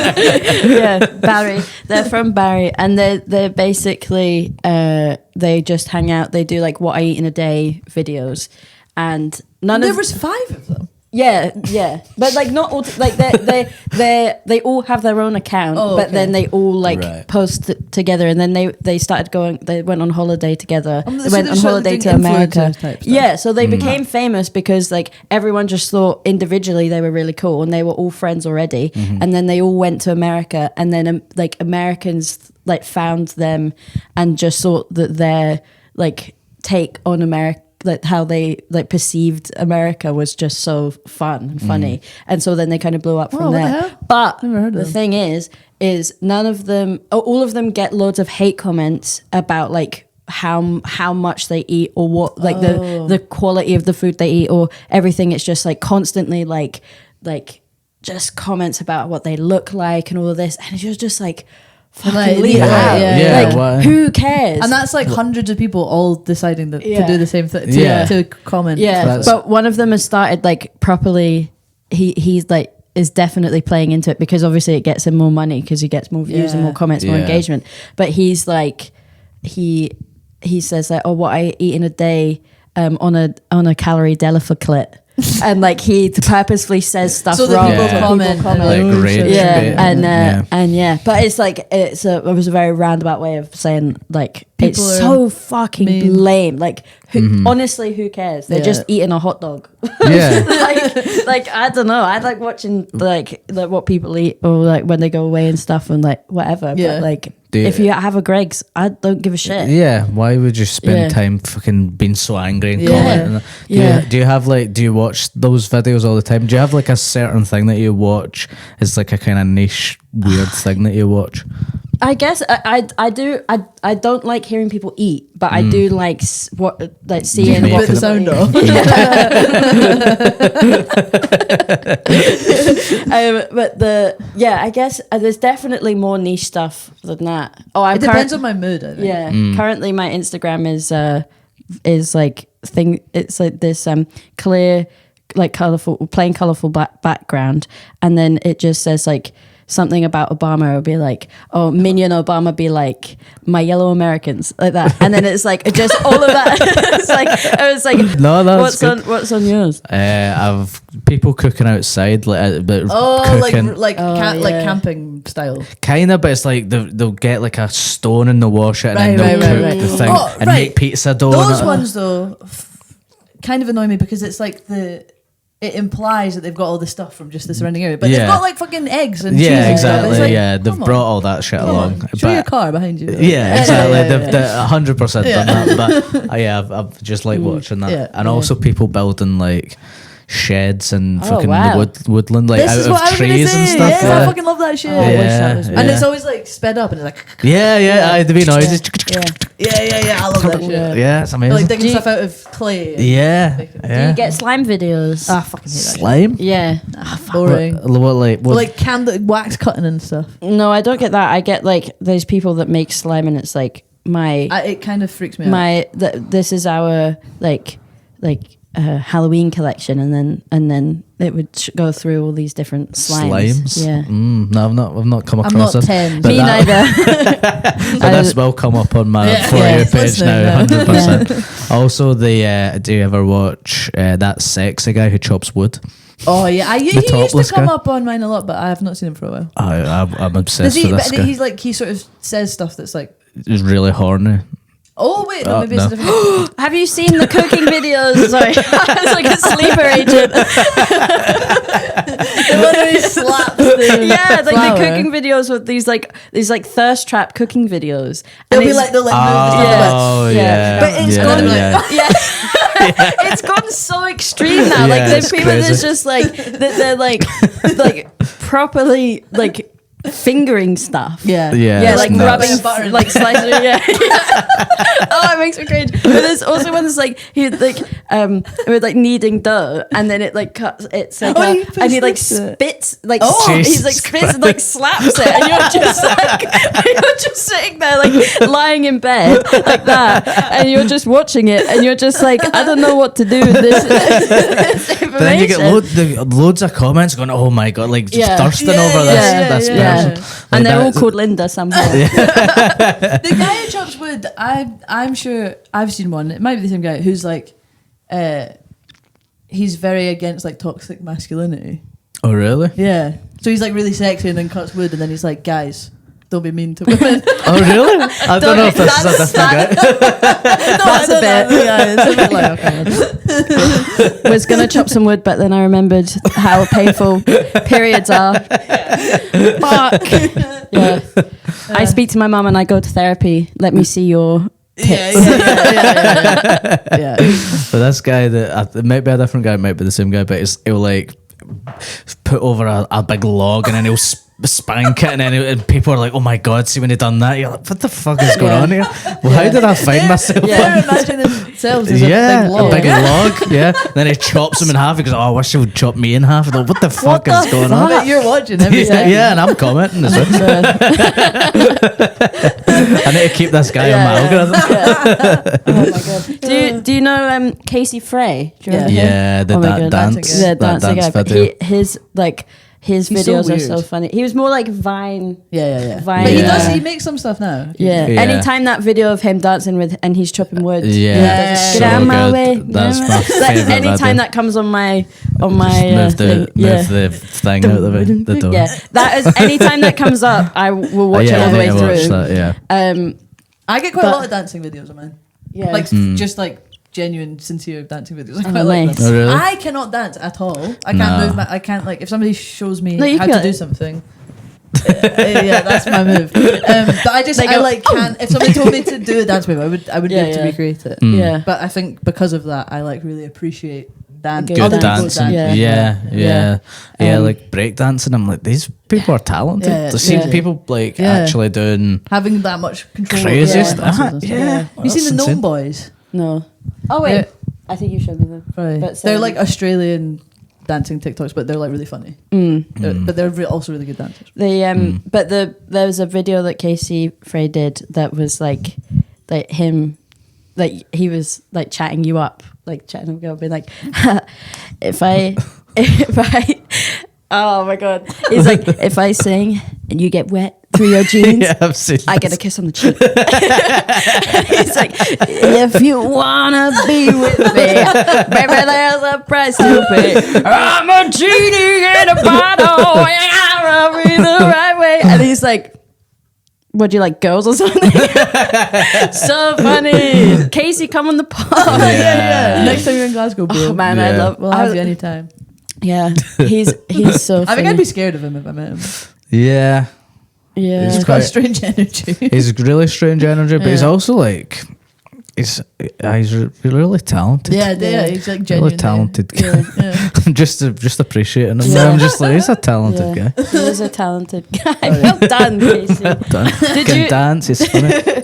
S3: Yeah, Barry. They're from Barry, and they're basically they just hang out. They do like what I eat in a day videos, and none
S4: There
S3: of
S4: was 5 of them.
S3: yeah, but like not all like they all have their own account,
S4: Oh,
S3: but
S4: okay.
S3: then they all like
S2: Right.
S3: post together, and then they started going. They went on holiday together.
S4: So
S3: They went
S4: they're
S3: on
S4: sort of
S3: holiday
S4: doing
S3: to America.
S4: influencer type stuff.
S3: Yeah, so they became famous because like everyone just thought individually they were really cool, and they were all friends already, and then they all went to America, and then like Americans like found them and just thought that their like take on America, like how they like perceived America was just so fun and funny, and so then they kind of blew up
S4: Oh,
S3: from
S4: what the
S3: there.
S4: hell?
S3: But
S4: Never heard of
S3: the
S4: them.
S3: thing is none of them, all of them get loads of hate comments about like how much they eat or what like the quality of the food they eat or everything. It's just like constantly like just comments about what they look like and all of this, and it's just like. Fucking
S4: Like,
S3: leave it
S4: yeah,
S3: out.
S4: yeah.
S3: Like,
S2: why?
S3: who cares?
S4: And that's like hundreds of people all deciding to
S3: Yeah.
S4: do the same thing,
S2: Yeah.
S4: to comment.
S3: Yeah,
S2: That's-
S3: but one of them has started like properly. He's like is definitely playing into it because obviously it gets him more money because he gets more views and
S4: Yeah.
S3: more comments, more
S2: Yeah.
S3: engagement. But he's like he says like, oh, what I eat in a day on a calorie deficit. And like he purposefully says stuff
S4: So that
S3: wrong.
S4: people
S2: Yeah.
S4: comment.
S3: People
S2: Like
S3: comment.
S2: rage bait.
S3: Yeah, and yeah, but it's like it was a very roundabout way of saying like
S4: People
S3: it's
S4: are
S3: so fucking
S4: mean.
S3: lame. Like Honestly, who cares? They're just eating a hot dog.
S2: Yeah.
S3: like I don't know. I like watching like what people eat or like when they go away and stuff and like whatever.
S4: Yeah.
S3: But like
S2: Do you-
S3: if you have a Greg's, I don't give a shit.
S2: Yeah, why would you spend
S3: Yeah.
S2: time fucking being so angry and
S4: Yeah.
S2: commenting?
S3: Yeah.
S2: Do you have like, do you watch those videos all the time? Do you have like a certain thing that you watch? It's like a kind of niche, weird thing that you watch?
S3: I guess I do. I don't like hearing people eat, but I do like seeing
S2: make
S3: what
S2: it-
S4: Put the sound off.
S3: But I guess there's definitely more niche stuff than that. Oh,
S4: It depends on my mood, I think.
S3: Yeah, currently my Instagram is like thing. It's like this clear, like colorful, plain colorful background, and then it just says like something about Obama. It'll be like, oh, Minion Obama be like my yellow Americans, like that, and then it's like just all of that. It's like
S2: No, that's good.
S3: what's on yours?
S2: I've people cooking outside, but
S4: Oh,
S2: cooking,
S4: like
S3: yeah.
S4: camping style.
S2: kind of, but it's like they'll get like a stone and they'll wash it and then they'll cook
S4: right.
S2: the thing
S4: Oh,
S2: and
S4: right.
S2: make pizza dough.
S4: Those
S2: and
S4: ones though kind of annoy me because it's like it implies that they've got all this stuff from just the surrounding area, but
S2: Yeah.
S4: they've got like fucking eggs and cheese.
S2: Yeah,
S4: and stuff. It's
S2: exactly.
S4: like,
S2: Yeah, they've
S4: come on,
S2: brought all that shit
S4: come
S2: along.
S4: on. Show your car behind you.
S2: Yeah, exactly.
S3: yeah,
S2: They've 100% done that. But I've just like watching that,
S4: Yeah,
S2: and also people building like sheds and
S3: Oh,
S2: fucking
S3: wow.
S2: woodland like
S4: This is
S2: out
S4: what I
S2: of
S4: was gonna
S2: trees
S4: say.
S2: and stuff.
S4: Yeah, I
S2: Yeah,
S4: fucking love that shit.
S3: Oh, I wish that was
S2: yeah,
S4: And
S2: yeah.
S4: it's always like sped up and it's like
S2: yeah. There'd be noises.
S3: Yeah.
S4: I love that shit.
S2: Yeah, it's amazing.
S4: Like digging
S3: Do you-
S4: stuff out of clay.
S2: Yeah,
S3: Do
S2: yeah.
S3: you get slime videos?
S4: I fucking hate that shit.
S2: Slime?
S3: Yeah.
S4: Boring.
S2: What
S4: Like wax cutting and stuff.
S3: No, I don't get that. I get like those people that make slime and it's like
S4: It kind of freaks me out.
S3: this is our like Halloween collection, and then it would go through all these different slimes. Yeah.
S2: No, I've not come
S4: I'm
S2: across
S4: not
S2: this.
S4: 10.
S2: But
S3: Me
S2: that-
S3: neither.
S2: But this will come up on my
S4: Yeah,
S2: For You
S4: yeah,
S2: page
S4: listening
S2: now,
S4: now.
S2: 100%. Also, do you ever watch that sexy guy who chops wood?
S4: Oh yeah, he used to
S2: topless
S4: come
S2: guy?
S4: up on mine a lot, but I have not seen him for a while.
S2: I'm obsessed with this
S4: But
S2: guy.
S4: he's like he sort of says stuff that's like,
S2: He's really horny.
S4: oh wait, no,
S2: Oh,
S4: maybe
S2: no.
S4: it's a different.
S3: Have you seen the cooking videos? Sorry, it's like a sleeper agent.
S4: The one where he slaps the
S3: Yeah, like
S4: flour.
S3: the cooking videos with these like thirst trap cooking videos.
S4: They'll
S3: And
S4: be
S3: it's-
S4: like they'll like move the stuff
S2: Oh
S3: Yeah.
S2: yeah,
S4: But it's
S2: yeah,
S4: gone like-
S2: yeah.
S3: yeah. It's gone so extreme now. Like
S2: Yeah,
S3: there's
S2: it's
S3: people that's
S2: crazy.
S3: just like they're like properly like fingering stuff.
S4: Yeah,
S2: Yeah,
S3: Yeah,
S2: it's
S3: like
S2: nuts.
S3: rubbing
S4: Butter and-
S3: like slicing. Yeah. Oh, it makes me cringe. But there's also ones like he like with like kneading dough, and then it like cuts. It's like
S4: Oh, he puts
S3: and he like
S4: this to it.
S3: spits like
S4: Oh.
S3: he's like
S2: Jesus
S3: spits and like slaps it, and you're just like you're just sitting there like lying in bed like that, and you're just watching it, and you're just like I don't know what to do with this information.
S2: But then you get loads of comments going, "Oh my god!" Like just
S3: Yeah.
S2: thirsting
S4: Yeah,
S2: over
S4: yeah,
S2: this
S4: yeah.
S2: person.
S3: Yeah.
S2: Like
S3: And they're all
S2: that-
S3: called Linda somehow.
S4: The guy who chops wood, I'm sure I've seen one. It might be the same guy who's like, he's very against like toxic masculinity.
S2: Oh really?
S4: Yeah, so he's like really sexy and then cuts wood and then he's like, guys, don't be mean to women.
S2: Oh really? I don't know if this is a different guy.
S3: That's a bit.
S4: Yeah, it's a bit like, okay.
S3: Was gonna chop some wood, but then I remembered how painful periods are. Fuck. Yeah. I speak to my mum and I go to therapy. Let me see your
S4: Yeah,
S3: tits.
S4: yeah.
S2: But this guy, that it might be a different guy, it might be the same guy, but he'll like put over a big log and then he'll spank it, and then and people are like, "Oh my god, see when he done that?" You're like, "What the fuck is going on here? Well, how did I find myself?"
S4: They're imagining themselves as
S2: Yeah,
S4: a big log.
S2: Yeah. Then he chops him in half. He goes, "Oh, I wish he would chop me in half." I'm like, what the fuck is going on?
S4: But you're watching every
S2: Yeah,
S4: second.
S2: yeah, and I'm commenting as well. I need to keep this guy on my algorithm.
S3: Oh my god. Do you know Casey Frey? Do you remember him?
S2: Yeah, the
S3: Oh my God.
S2: dance,
S4: Dancing guy.
S3: The
S2: that
S3: dancing
S2: dance
S3: guy. But
S2: video.
S3: his
S4: He's so
S3: videos are
S4: weird.
S3: so funny. He was more like Vine.
S4: Yeah.
S3: Vine.
S4: But he
S2: Yeah.
S4: does. He makes some stuff now.
S3: Yeah.
S2: Yeah.
S3: Anytime that video of him dancing with and he's chopping wood.
S2: Yeah,
S4: Yeah.
S3: Get
S2: so
S3: out of my
S2: good.
S3: way.
S2: That's my
S3: Like
S2: favorite.
S3: anytime that comes on my
S2: move
S3: thing,
S2: the thing out the door.
S3: Yeah, that is anytime that comes up, I will watch it all the way
S2: I watched
S3: through.
S2: that, yeah.
S4: I get quite
S3: But-
S4: a lot of dancing videos of mine.
S3: Yeah,
S4: Like just like genuine, sincere dancing videos. I quite
S3: nice.
S4: like them.
S2: Oh, really?
S4: I cannot dance at all. I can't
S2: Nah.
S4: move. I can't like if somebody shows me
S3: No, you
S4: how
S3: can
S4: to do something. Yeah, that's my move. But I just
S3: They
S4: I
S3: go,
S4: like can't. If somebody told me to do a dance move, I would be
S3: Yeah,
S4: able to
S3: yeah.
S4: recreate it.
S3: Yeah.
S4: But I think because of that, I like really appreciate dance.
S3: Good
S2: Good
S4: other people's
S2: dancing.
S3: dance.
S2: Yeah.
S3: Um,
S2: Like break dancing. I'm like, these people are talented.
S4: Yeah,
S2: To see
S3: yeah.
S2: people like
S4: Yeah.
S2: actually doing
S4: Having that much control.
S2: crazy
S4: over
S3: Yeah.
S4: their
S2: stuff.
S4: muscles and stuff.
S2: Yeah.
S4: You seen the
S2: That's
S4: Gnome
S2: insane.
S4: Boys?
S3: No. Oh wait,
S4: Yeah.
S3: I think you showed me them.
S4: Right.
S3: But
S4: They're
S3: so-
S4: like Australian dancing TikToks, but they're like really funny. But they're also really good dancers.
S3: But there was a video that Casey Frey did that was like him, like he was like chatting you up, like chatting a girl, being like, if I, oh my god, he's like, if I sing and you get wet through your jeans.
S2: Yeah, I've seen
S3: I get a kiss on the cheek. He's like, if you wanna be with me, baby, there's a price to pay. I'm a genie in a bottle, and I rub me the right way. And he's like, what do you like, girls or something? So funny. Casey, come on the pod.
S2: Yeah.
S4: Next time you're in Glasgow, bro.
S3: Oh man, I
S2: Yeah.
S3: love.
S4: We'll have you anytime.
S3: Yeah, he's so.
S4: I
S3: Funny.
S4: think I'd be scared of him if I met him.
S2: Yeah.
S3: Yeah,
S2: He's
S4: He's got
S2: quite-
S4: a strange energy.
S2: He's really strange energy, but he's
S4: Yeah.
S2: also like he's really talented.
S4: yeah, he's like
S2: Really
S4: genuinely
S2: talented guy.
S4: Yeah.
S2: I'm just appreciating him. I'm just like, he's a talented
S3: yeah.
S2: guy.
S3: He is a talented guy. Well done, Casey.
S2: Done.
S3: Did
S2: Can
S3: you
S2: dance, he's funny.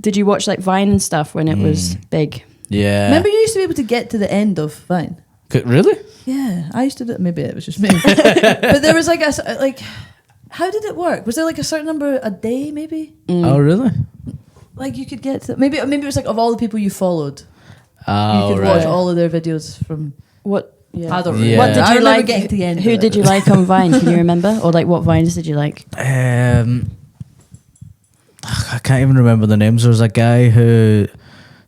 S3: Did you watch like Vine and stuff when it was big?
S2: Yeah.
S4: Remember, you used to be able to get to the end of Vine.
S2: Really?
S4: Yeah, I used to do. Maybe it was just me, but there was like like. How did it work? Was there like a certain number a day, maybe?
S2: Oh, really?
S4: Like you could get to, maybe it was like of all the people you followed,
S2: Oh,
S4: you could
S2: right.
S4: watch all of their videos from.
S3: What? Yeah.
S4: I don't.
S2: Yeah.
S3: What did
S4: I
S3: you
S4: remember
S3: like?
S4: getting to the end.
S3: Who
S4: of
S3: did
S4: it.
S3: you like on Vine? Can you remember? Or like what Vines did you like?
S2: I can't even remember the names. There was a guy who,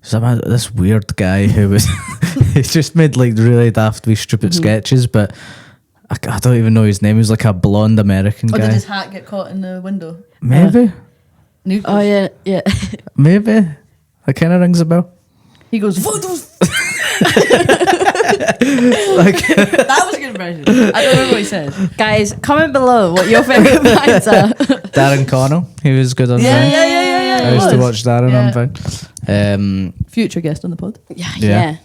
S2: this weird guy who was, he just made like really daft, wee stupid sketches, but I don't even know his name. He was like a blonde American
S4: Or
S2: guy.
S4: did his hat get caught in the window?
S2: Maybe,
S4: New-
S3: Oh yeah, yeah.
S2: maybe. That kind of rings a bell.
S4: He goes. "Photos."
S2: Like,
S4: That was a good impression. I don't remember what he said.
S3: Guys, comment below what your favorite Vines are.
S2: Darren Connell, he was good on Vine.
S4: Yeah.
S2: I used to watch Darren
S4: Yeah.
S2: on Vine.
S4: Future guest on the pod.
S3: Yeah,
S2: Yeah.
S3: yeah,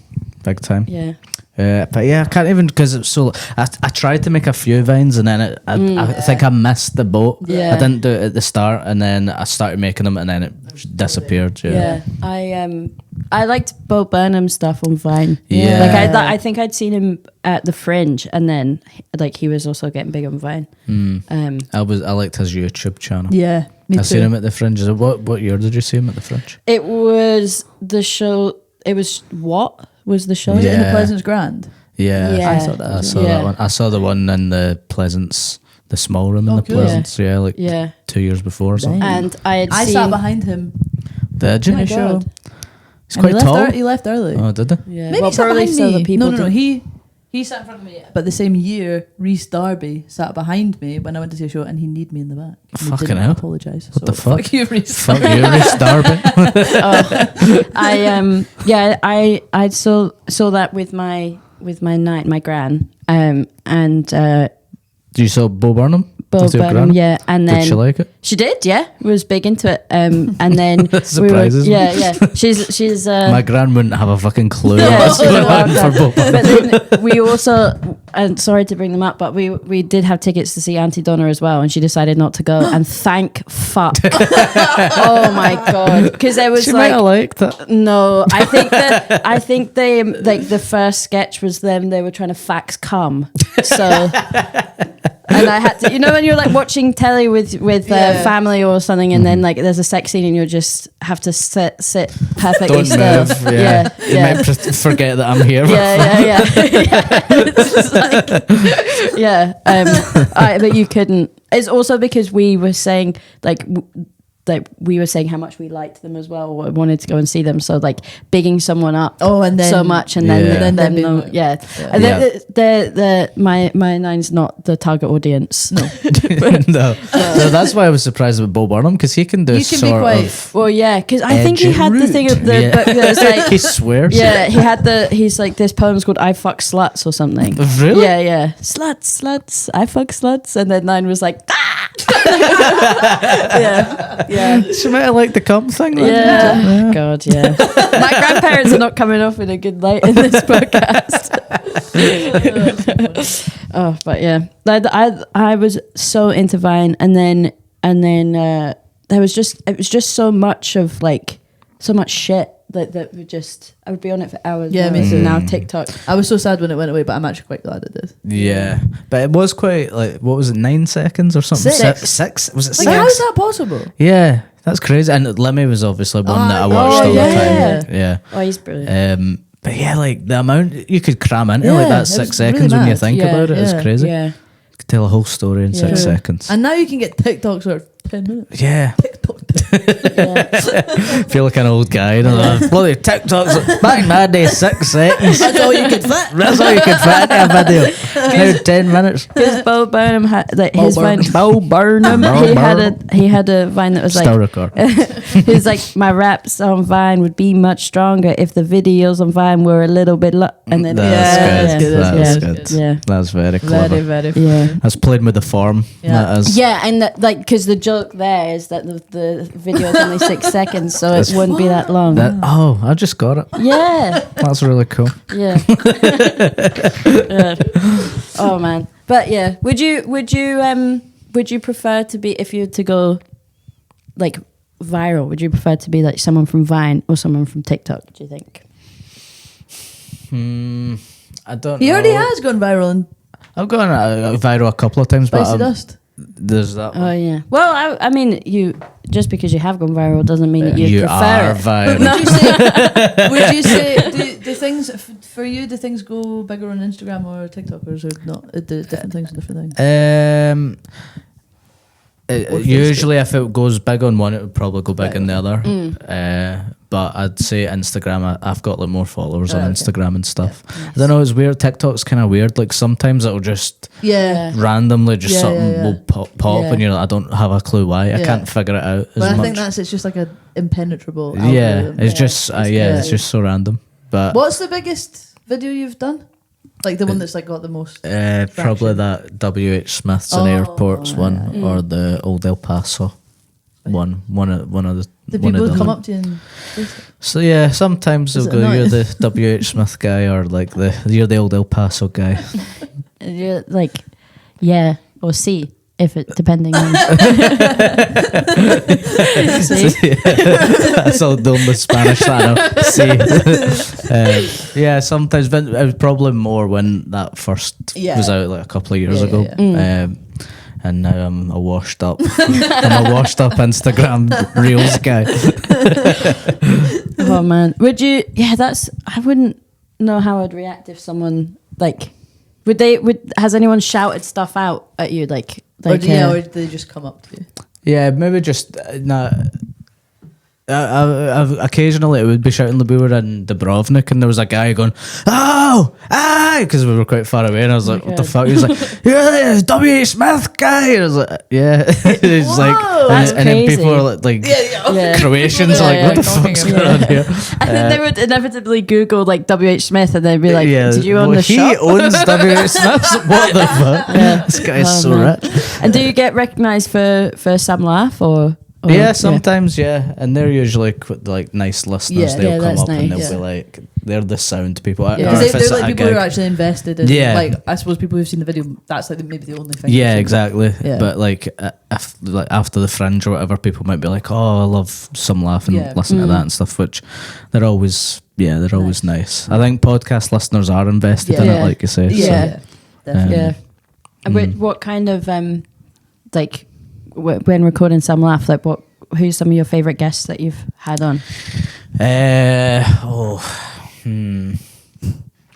S2: Big time.
S3: yeah.
S2: But yeah, I can't even, because it's so. I tried to make a few vines and then I think I missed the boat.
S3: Yeah.
S2: I didn't do it at the start, and then I started making them, and then it disappeared.
S3: Yeah, I liked Bo Burnham's stuff on Vine.
S2: Yeah.
S3: Like I think I'd seen him at the Fringe, and then like he was also getting big on Vine.
S2: I liked his YouTube channel.
S4: Yeah, me
S2: I
S4: too.
S2: seen him at the Fringe. What year did you see him at the Fringe?
S3: It was the show. It was what was the show?
S4: Was it in the
S2: Yeah.
S4: Pleasance Grand?
S2: Yeah,
S3: Yeah.
S4: I saw that.
S2: I saw
S3: Yeah.
S2: that one. I saw the one in the Pleasance, the small room in
S4: Oh,
S2: the
S4: cool.
S2: Pleasance. Yeah, like
S3: Yeah,
S2: 2 years before or something.
S4: Dang.
S3: and I had
S4: I
S3: seen.
S4: sat behind him
S2: Did
S4: in
S2: you?
S3: my
S4: a show.
S3: God.
S2: He's
S4: And
S2: quite tall.
S4: He left early.
S2: Oh, did he?
S3: Yeah,
S4: Maybe
S3: well,
S4: he sat
S3: probably
S4: behind
S3: so
S4: me.
S3: the people.
S4: No.
S3: didn't-
S4: He sat in front of me. But the same year, Rhys Darby sat behind me when I went to see a show, and he kneed me in the back. And he
S2: Fucking
S4: didn't
S2: hell.
S4: apologise.
S2: What the fuck?
S4: Fuck you, Rhys.
S2: Fuck you, Rhys Darby.
S3: I saw that with my my gran, and
S2: You saw Bo Burnham?
S3: Bo
S2: With your
S3: Burnham,
S2: gran?
S3: yeah, and
S2: Did
S3: then
S2: she like it?
S3: she did, yeah, was big into it, and then
S2: That surprises me.
S3: yeah, she's
S2: My gran wouldn't have a fucking clue
S3: Yeah,
S2: what's
S3: no,
S2: going
S3: no,
S2: on
S3: no.
S2: for Bo Burnham.
S3: But then we also, and sorry to bring them up, but we did have tickets to see Auntie Donna as well, and she decided not to go. And thank fuck. Oh my god, because there was
S2: She might have liked it.
S3: no, I think they like the first sketch was them. They were trying to fax cum, so. And I had to, you know, when you're like watching telly with
S4: Yeah.
S3: family or something, and then like there's a sex scene, and you just have to sit perfectly
S2: Don't
S3: still.
S2: move. Yeah. You might forget that I'm here.
S3: Yeah. It's just like, yeah. But you couldn't. It's also because we were saying like like we were saying how much we liked them as well, or wanted to go and see them. So like bigging someone up
S4: and then
S3: so much, and then
S2: Yeah.
S3: them
S4: Then being
S3: know,
S4: like-
S3: yeah.
S4: Yeah.
S3: And the my nine's not the target audience. No.
S2: no. That's why I was surprised with Bo Burnham, because he can do
S4: You can be
S2: sort
S4: quite-
S2: of
S3: Well, yeah, because I think he
S2: edgy
S3: had the thing of the
S2: Yeah.
S3: book that was like.
S2: he swears.
S3: Yeah, he's like, this poem's called I Fuck Sluts or something.
S2: Really?
S3: Yeah. Sluts, I fuck sluts. And then Nine was like, ah! yeah.
S2: She might have liked the cum thing. then.
S3: Yeah. God, yeah. My grandparents are not coming off in a good light in this podcast. Oh, but yeah. I was so into Vine, and then it was just so much of like so much shit that would just I would be on it for hours.
S4: Yeah,
S3: and
S4: me
S3: hours,
S4: too.
S3: and now TikTok.
S4: I was so sad when it went away, but I'm actually quite glad it did.
S2: Yeah, but it was quite like, what was it, 9 seconds or something?
S4: Six.
S2: Six? Was it
S4: Like,
S2: six?
S4: how is that possible?
S2: Yeah, that's crazy. And Lemmy was obviously one that I watched all
S3: yeah.
S2: the time. Yeah.
S3: Oh, he's brilliant.
S2: But yeah, like the amount you could cram into like
S4: Yeah,
S2: that
S4: it
S2: 6
S4: was really
S2: seconds when you
S4: mad.
S2: think
S3: Yeah,
S2: about it is
S4: yeah,
S2: crazy.
S3: Yeah.
S2: You could tell a whole story in
S3: Yeah.
S2: 6
S3: True.
S2: seconds.
S4: And now you can get TikToks for 10 minutes.
S2: Yeah.
S4: TikTok.
S3: Yeah.
S2: Feel like an old guy. Bloody TikToks. Back in my day, 6 seconds.
S4: That's all you could fit.
S2: That's all you could fit in a video. Now 10 minutes.
S3: Because Bo Burnham had like
S4: Bo
S3: his
S4: Burnham.
S3: Vine. Bo Burnham.
S2: Bo
S3: he had a Vine that was
S2: Still
S3: like
S2: record.
S3: he's like, my raps on Vine would be much stronger if the videos on Vine were a little bit and then
S2: That's good. That's
S3: yeah,
S2: good.
S3: yeah.
S2: That's very clever.
S4: Very, very.
S3: Yeah.
S2: That's playing with the form.
S4: Yeah.
S2: That is.
S3: Yeah, and like, because the joke there is that the video is only 6 seconds, so it wouldn't be that long.
S2: I just got it.
S3: Yeah,
S2: That's really cool.
S3: yeah. Yeah. Oh man, but yeah, would you prefer to be, if you were to go like viral, would you prefer to be like someone from Vine or someone from TikTok? Do you think?
S2: I don't
S4: He
S2: know.
S4: already has gone viral and
S2: I've gone viral a couple of times, but
S4: Spicy Dust.
S2: there's that
S3: Oh
S2: one.
S3: yeah. Well, I mean, you just because you have gone viral doesn't mean that you
S2: You
S3: prefer
S2: are
S3: it.
S2: viral.
S4: Would you say do things for you? Do things go bigger on Instagram or TikTok, or is it not? Do different things and different things.
S2: Usually, if it goes big on one, it would probably go big in the other.
S3: Mm.
S2: But I'd say Instagram. I've got like more followers on
S4: Okay.
S2: Instagram and stuff. I don't know. It's weird. TikTok's kind of weird. Like sometimes it'll just
S4: Yeah.
S2: randomly just
S4: Yeah,
S2: something
S4: yeah, yeah.
S2: will pop,
S4: Yeah.
S2: and you're like, I don't have a clue why. I
S4: Yeah.
S2: can't figure it out as
S4: But I
S2: much.
S4: think it's just like an impenetrable.
S2: Yeah,
S4: algorithm.
S2: it's just it's just so random. But
S4: What's the biggest video you've done? Like the one that's like got the most.
S2: probably that WH Smith's and airports one, or the old El Paso one. One of the.
S4: Did
S2: one of
S4: people
S2: them.
S4: come up to you and
S2: So yeah, sometimes
S4: Is
S2: they'll
S4: it
S2: go,
S4: annoying?
S2: "You're the WH Smith guy," or like "You're the old El Paso guy."
S3: You're like, yeah, or C, if it depending on. See?
S2: That's all the only Spanish that I know. See, yeah, sometimes, but it was probably more when that first
S4: Yeah.
S2: was out like a couple of years
S4: Yeah,
S2: ago.
S4: yeah,
S2: And now I'm a washed up, Instagram reels guy.
S3: Oh man, would you? Yeah, I wouldn't know how I'd react if someone like, has anyone shouted stuff out at you like
S4: or did they just come up to you?
S2: Yeah, maybe just I've occasionally it would be shouting. We were in Dubrovnik and there was a guy going, "Oh, ah!" because we were quite far away, and I was like, "What the
S3: God.
S2: fuck?" He was like, "You're the W. Smith guy." And I was like, "Yeah." He's like,
S3: That's
S2: and then
S3: crazy.
S2: people are like
S3: Yeah.
S2: Croatians are like,
S3: Yeah,
S2: "What the
S4: yeah.
S2: fuck's going on here?"
S3: And then they would inevitably Google like WH Smith, and they'd be like, "Did you own
S2: well,
S3: the
S2: he
S3: shop?"
S2: owns W. Smith's. What the fuck?
S3: Yeah.
S2: This guy is
S3: Oh,
S2: so
S3: man.
S2: rich.
S3: And do you get recognised for some laugh or
S2: Yeah, sometimes, yeah, and they're usually like nice listeners.
S4: Yeah.
S2: They'll
S3: Yeah,
S2: come
S3: that's
S2: up and they'll
S3: nice.
S2: be like, they're the sound people.
S3: Yeah.
S2: Or
S4: Because
S2: if
S4: they're
S2: it's
S4: like
S2: at a
S4: people who
S2: gig.
S4: are actually invested in.
S2: Yeah.
S4: Like I suppose people who've seen the video, that's like maybe the only thing.
S2: Yeah,
S4: they've seen.
S2: exactly.
S4: Yeah.
S2: But like, if like after the Fringe or whatever, people might be like, "Oh, I love some laugh and
S4: Yeah.
S2: listen to that and stuff," which they're always, they're always nice. I think podcast listeners are invested in
S3: Yeah.
S2: it, like you say.
S3: Yeah.
S2: So.
S4: Yeah. Definitely.
S3: Yeah. And what kind of like when recording some laugh, like who's some of your favorite guests that you've had on?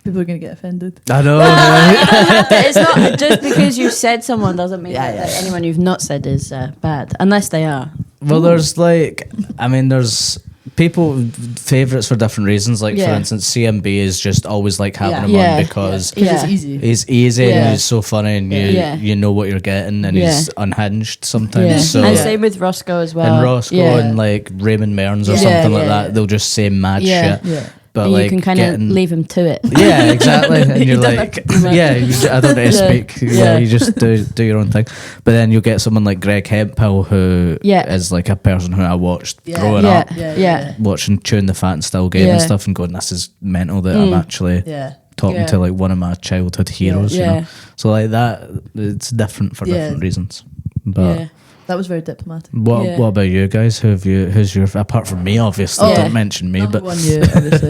S4: People are gonna get offended.
S2: I know. right?
S3: It's not just because you said someone doesn't mean that anyone you've not said is bad, unless they are.
S2: Well, there's like, I mean, there's people favorites for different reasons. Like for
S3: Yeah.
S2: instance, CMB is just always like having him
S3: Yeah.
S2: on because
S4: Because
S3: Yeah.
S4: it's easy.
S2: he's easy
S3: Yeah.
S2: and he's so funny and
S3: Yeah.
S2: you know what you're getting and
S3: Yeah.
S2: he's unhinged sometimes.
S3: Yeah.
S2: So
S3: And same with Roscoe as well.
S2: and Roscoe
S3: Yeah.
S2: and like Raymond Mearns or
S3: Yeah.
S2: something like
S3: Yeah.
S2: that, they'll just say mad
S3: Yeah.
S2: shit.
S4: Yeah.
S2: But
S3: And
S2: like
S3: you can kind of
S2: getting-
S3: leave him to it.
S2: Yeah, exactly. And you're
S3: You don't
S2: like,
S3: have to do much.
S2: yeah, I don't need to
S3: Yeah.
S2: speak. Yeah,
S3: Yeah.
S2: you just do your own thing. But then you'll get someone like Greg Hemphill, who
S3: Yeah.
S2: is like a person who I watched
S4: Yeah.
S2: growing
S3: Yeah.
S2: up,
S3: Yeah.
S2: watching Tune the Fat and Still Game and
S3: Yeah.
S2: stuff, and going, this is mental that I'm actually
S4: Yeah.
S2: talking
S3: Yeah.
S2: to like one of my childhood heroes. You
S3: Yeah.
S2: know? So like that, it's different for
S4: Yeah.
S2: different reasons. But
S3: Yeah.
S4: That was very diplomatic.
S2: what
S3: Yeah.
S2: what about you guys? Who's your apart from me? Obviously,
S3: Yeah.
S2: don't mention me.
S4: Number
S2: But
S4: one, you obviously.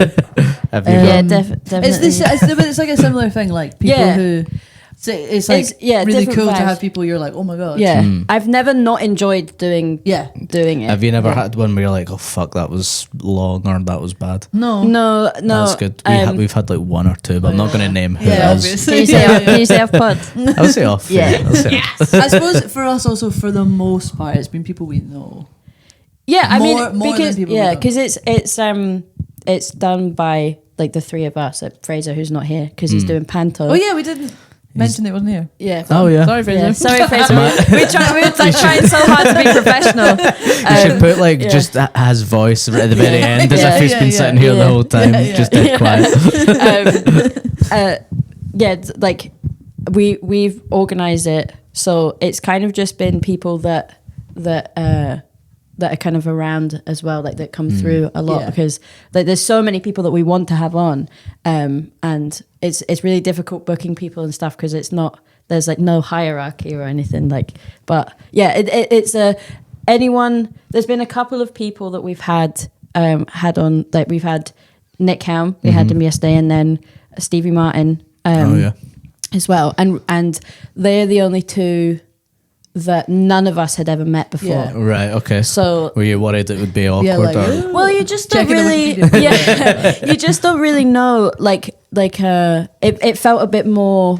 S2: have you
S3: Yeah,
S2: got?
S3: definitely.
S4: It's like a similar thing. Like people
S3: Yeah.
S4: who. It's like
S3: It's-
S4: really
S3: different
S4: cool to
S3: vibes.
S4: have people you're like, oh my god.
S3: Yeah, I've never not enjoyed doing
S4: Yeah.
S3: it.
S2: Have you never
S3: Yeah.
S2: had one where you're like, oh fuck, that was long or that was bad?
S4: No.
S3: No, no.
S2: That's good. We've had like one or two, but I'm not
S4: yeah.
S2: going to name who
S4: Yeah,
S2: it is.
S4: obviously.
S3: Can you say off, can you say off pod?
S2: I'll say off.
S3: Yeah.
S2: I'll say off.
S4: I suppose for us also, for the most part, it's been people we know.
S3: Yeah, I
S4: More than
S3: mean, because
S4: people we
S3: yeah,
S4: know.
S3: because it's done by like the three of us. Fraser, who's not here because he's doing panto.
S4: Oh yeah, we didn't mention it wasn't here.
S3: yeah.
S2: Oh yeah.
S4: Sorry, Fraser.
S3: Yeah. Sorry, Fraser. we were like trying so hard to be professional.
S2: You should put like
S3: yeah.
S2: just his voice right at the very end as
S3: Yeah,
S2: if he's
S4: yeah,
S2: been
S4: yeah.
S2: sitting here the
S3: Yeah.
S2: whole time,
S4: Yeah, yeah.
S2: just dead quiet.
S3: Yeah, like we've organized it, so it's kind of just been people that are kind of around as well, like that come through a lot
S4: Yeah.
S3: because like, there's so many people that we want to have on, and it's really difficult booking people and stuff because there's like no hierarchy or anything like. But yeah, it's anyone. There's been a couple of people that we've had on, like we've had Nick Helm, we had him yesterday, and then Stevie Martin.
S2: Oh yeah.
S3: As well, and they're the only two that none of us had ever met before.
S4: Yeah.
S2: Right. Okay.
S3: So,
S2: Were you worried it would be awkward?
S4: Yeah, like,
S2: or?
S3: well, you just don't
S4: Checking the
S3: really,
S4: Wikipedia.
S3: yeah, you just don't really know. It felt a bit more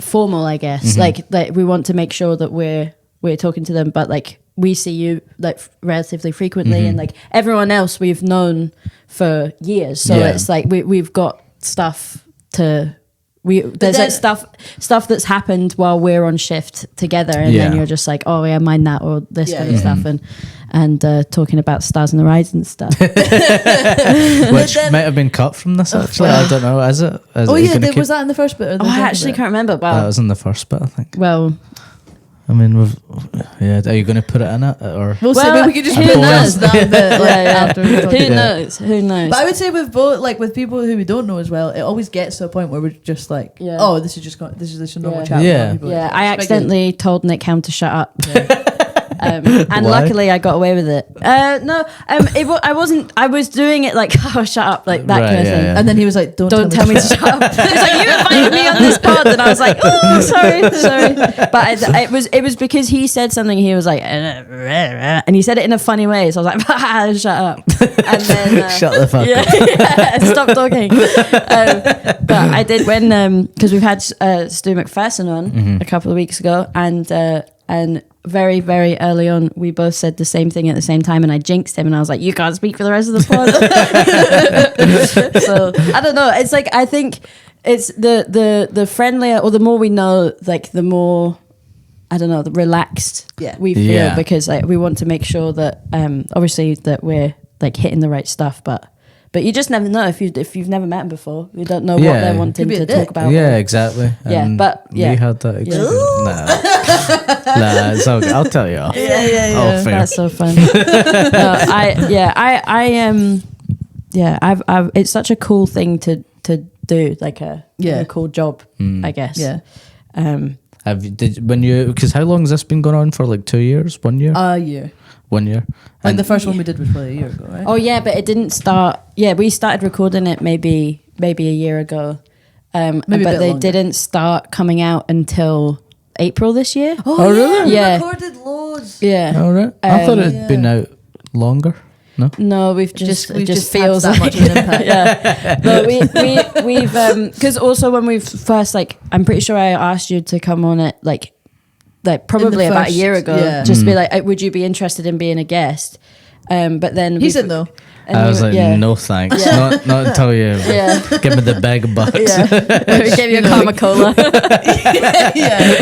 S3: formal, I guess. Like we want to make sure that we're talking to them, but like we see you like relatively frequently, and like everyone else we've known for years. So
S2: Yeah.
S3: it's like we've got stuff to. There's like stuff that's happened while we're on shift together, and
S2: Yeah.
S3: then you're just like, oh yeah, mind that or this
S4: Yeah,
S3: kind of
S4: yeah.
S3: stuff, and talking about Stars and the Rise and stuff.
S2: Which might have been cut from this actually. I don't know. Is it?
S4: Oh yeah, was that in the first bit? Or the
S3: Oh, I
S4: second
S3: actually
S4: bit?
S3: can't remember.
S2: That
S3: Well,
S2: was in the first bit, I think.
S3: well,
S2: I mean, are you going to put it in it or?
S4: We'll see.
S3: Well,
S4: Maybe we could just
S3: who
S4: put
S3: knows?
S4: that bit like,
S3: Yeah, yeah.
S4: after we talk.
S3: who knows? Who knows?
S4: But I would say with both, like with people who we don't know as well, it always gets to a point where we're just like,
S3: Yeah.
S4: oh, this is just a normal
S3: Yeah.
S4: chat. with
S2: Yeah.
S4: people.
S3: Yeah,
S4: It's
S3: I
S4: like-
S3: accidentally told Nick Helm to shut up. And
S2: Why?
S3: luckily I got away with it. No, I wasn't. I was doing it like, oh, shut up, like that
S2: Right,
S3: kind of
S2: yeah,
S3: thing.
S2: yeah.
S4: And then he was like,
S3: Don't tell me to shut up. He was like, you invited me on this pod, and I was like, oh, sorry. But it was because he said something. He was like, and he said it in a funny way. So I was like, shut up. And then
S2: Shut the fuck
S3: yeah,
S2: up.
S3: yeah, stop talking. But I did when because we've had Stu McPherson on a couple of weeks ago, and very, very early on, we both said the same thing at the same time, and I jinxed him, and I was like, "You can't speak for the rest of the pod." So I don't know. It's like I think it's the friendlier or the more we know, like the more I don't know, the relaxed we feel
S2: Yeah.
S3: because like we want to make sure that obviously that we're like hitting the right stuff, but you just never know if you've never met them before. You don't know what
S2: Yeah.
S3: they're wanting
S4: Could be a
S3: to
S4: dick.
S3: talk about.
S2: Yeah, exactly.
S3: Yeah,
S2: And
S3: but, yeah.
S2: we had that experience. Nah, it's okay. I'll tell you off.
S4: Yeah.
S2: Oh, fair.
S3: That's so fun. No, I've it's such a cool thing to do, like a cool job, I guess.
S4: Yeah.
S2: Because how long has this been going on for? Like 2 years? 1 year?
S4: A year.
S2: 1 year.
S4: Like
S2: And
S4: the first one we did was probably a year ago, right?
S3: Oh yeah, but it didn't start. Yeah, we started recording it maybe a year ago,
S4: Maybe a
S3: but
S4: bit
S3: they
S4: longer.
S3: didn't start coming out until April this year.
S2: Oh, really?
S4: We
S3: Yeah.
S4: recorded loads.
S3: Yeah.
S2: all right. I thought it'd
S4: Yeah.
S2: been out longer. No.
S3: No, we've just
S4: We've
S3: it just
S4: had
S3: feels
S4: that
S3: like
S4: much of an impact.
S3: yeah. No, we've because also when we've first, like, I'm pretty sure I asked you to come on it like like probably about a year ago,
S4: yeah.
S3: just be like, would you be interested in being a guest? But then
S4: He said no.
S3: and
S2: I
S3: we
S2: was
S3: were-
S2: like,
S3: yeah.
S2: no thanks.
S3: Yeah.
S2: Not until you
S3: Yeah.
S2: give me the big bucks.
S3: We gave you a Karma Cola.
S4: Yeah.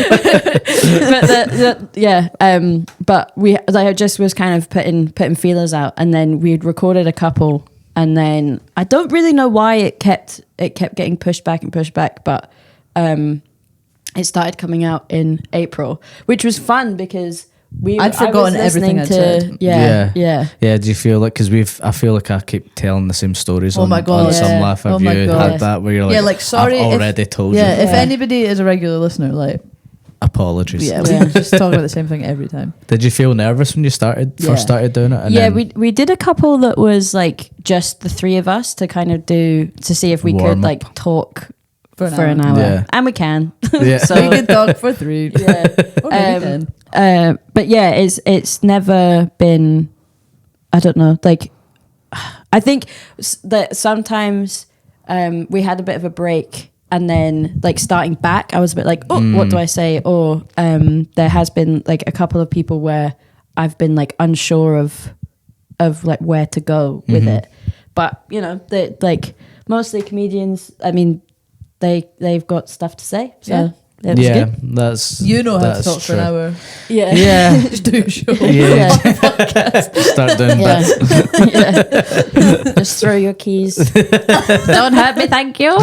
S3: But I just was kind of putting feelers out, and then we'd recorded a couple, and then I don't really know why it kept getting pushed back, but it started coming out in April, which was fun because
S4: I'd forgotten everything I'd said.
S3: Yeah.
S2: Do you feel like, because I feel like I keep telling the same stories
S4: Oh
S2: on,
S4: my God.
S2: on some
S3: Yeah.
S2: laugh. Have
S4: Oh my
S2: you
S4: God.
S2: had that where you're like,
S4: Yeah, like, sorry
S2: I've
S4: if-
S2: already told
S4: Yeah,
S2: you.
S4: if
S3: Yeah.
S4: anybody is a regular listener, like,
S2: Apologies.
S4: yeah,
S3: Yeah.
S4: we just talk about the same thing every time.
S2: Did you feel nervous when you first started doing it? And
S3: Yeah,
S2: then
S3: we did a couple that was like just the three of us to kind of to see if we
S2: Warm
S3: could
S2: up.
S3: like talk
S4: For
S3: for an
S4: hour.
S3: hour,
S2: Yeah.
S3: and we can.
S2: Yeah.
S3: So
S4: We could talk for 3.
S3: yeah.
S4: Or maybe 10.
S3: But yeah, it's never been. I don't know. Like, I think that sometimes we had a bit of a break, and then like starting back, I was a bit like, oh, what do I say? Or there has been like a couple of people where I've been like unsure of like where to go with it. But you know, they like mostly comedians. I mean, they've got stuff to say. So.
S4: Yeah.
S3: It was
S2: yeah,
S3: good.
S2: that's
S4: You know how to
S2: that's
S4: talk for an
S2: true.
S4: hour.
S3: Yeah.
S2: Yeah,
S4: Just do your show.
S2: yeah.
S3: Yeah.
S2: Start doing
S3: Yeah.
S2: bits.
S3: Yeah. Just throw your keys. Don't hurt me, thank you.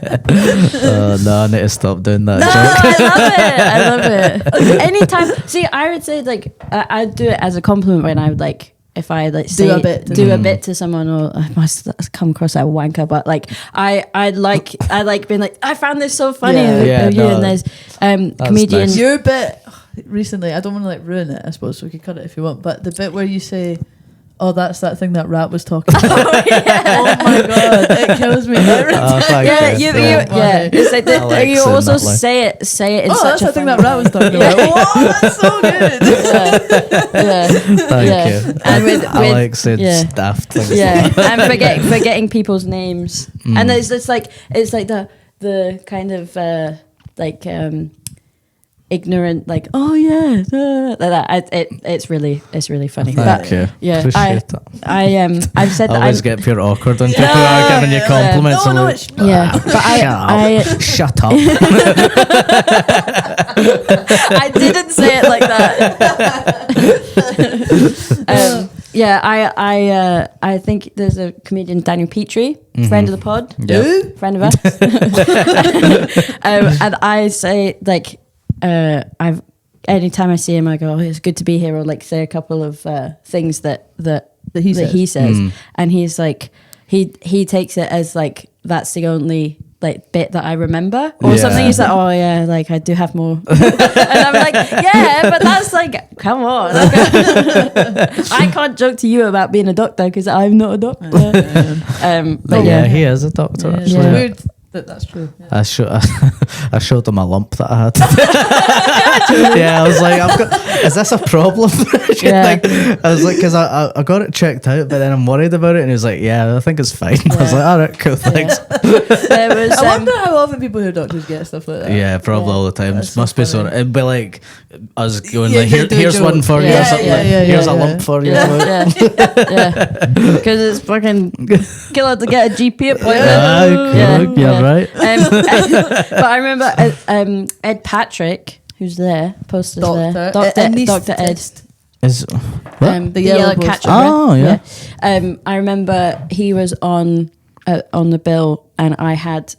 S2: No, I need to stop doing that
S3: No,
S2: joke.
S3: I love it. Anytime. See, I would say like I'd do it as a compliment when I would like if I like say
S4: Do a bit to
S3: do a bit to someone, or I must come across like a wanker, but like I like being like, I found this so funny.
S4: Yeah.
S2: Yeah,
S3: of you.
S2: no,
S3: And there's comedians.
S2: nice.
S4: Your bit recently, I don't want to like ruin it, I suppose, so we could cut it if you want, but the bit where you say, oh, that's that thing that Rat was talking about. Oh my God, it kills me every time.
S2: Oh, thank
S3: Yeah,
S2: you.
S3: yeah. It's like
S2: I like
S3: you
S2: saying
S3: also
S2: that line.
S3: say it in
S4: Oh,
S3: such
S4: that's
S3: a
S4: that thing
S3: funny
S4: that Rat was talking about. Whoa, that's so good.
S3: yeah.
S2: Thank
S3: Yeah.
S2: you.
S3: And with
S2: I like saying
S3: yeah.
S2: daft things.
S3: Yeah, and forgetting people's names, and it's like the kind of ignorant, like, oh yeah, like that. It's really funny.
S2: Thank you.
S3: Yeah,
S2: Appreciate that.
S3: I've said
S2: I
S3: that.
S2: always get pure awkward when people are giving you compliments.
S4: No,
S2: I'm
S4: no,
S2: like,
S4: it's
S3: yeah, but
S2: shut up.
S3: I didn't say it like that. Yeah, I think there's a comedian, Daniel Petrie, friend of the pod,
S2: Yep.
S3: friend of us, and I say like anytime I see him, I go, oh, it's good to be here, or like say a couple of things that
S4: he says.
S3: and he's like he takes it as like that's the only like bit that I remember or
S2: Yeah.
S3: something. He's like, oh yeah, like I do have more, and I'm like, yeah, but that's like, come on, I can't joke to you about being a doctor because I'm not a doctor.
S2: But
S3: But
S2: yeah,
S3: yeah,
S2: he is a doctor.
S4: Yeah,
S2: Actually,
S4: it's
S3: Yeah.
S4: weird that that's true. Yeah.
S2: I showed him a lump that I had. Yeah, I was like, is this a problem?
S3: Yeah.
S2: Like, I was like, because I got it checked out, but then I'm worried about it, and he was like, yeah, I think it's fine. I was like, all right, cool, thanks.
S3: there was
S4: I wonder how often people who are doctors get stuff like that.
S2: Yeah, probably
S3: Yeah.
S2: all the time.
S4: That's
S2: It
S4: so
S2: must be so.
S4: funny.
S2: It'd be like us going
S4: Yeah,
S2: like,
S4: they do a
S2: here's
S4: joke.
S2: one for you,
S3: Yeah,
S2: or something.
S3: yeah,
S2: like,
S4: yeah,
S2: here's
S4: yeah,
S2: a
S4: yeah.
S2: lump for you.
S3: yeah, because it's fucking killer to get a GP appointment.
S2: Ah,
S3: Yeah,
S2: good, you're
S3: yeah.
S2: right.
S3: But I remember Ed Patrick, who's there, posters there, Dr. Ed,
S2: Is what?
S3: the
S4: yellow
S3: yellow
S4: poster.
S3: catcher.
S2: Oh, yeah.
S3: I remember he was on the bill, and I had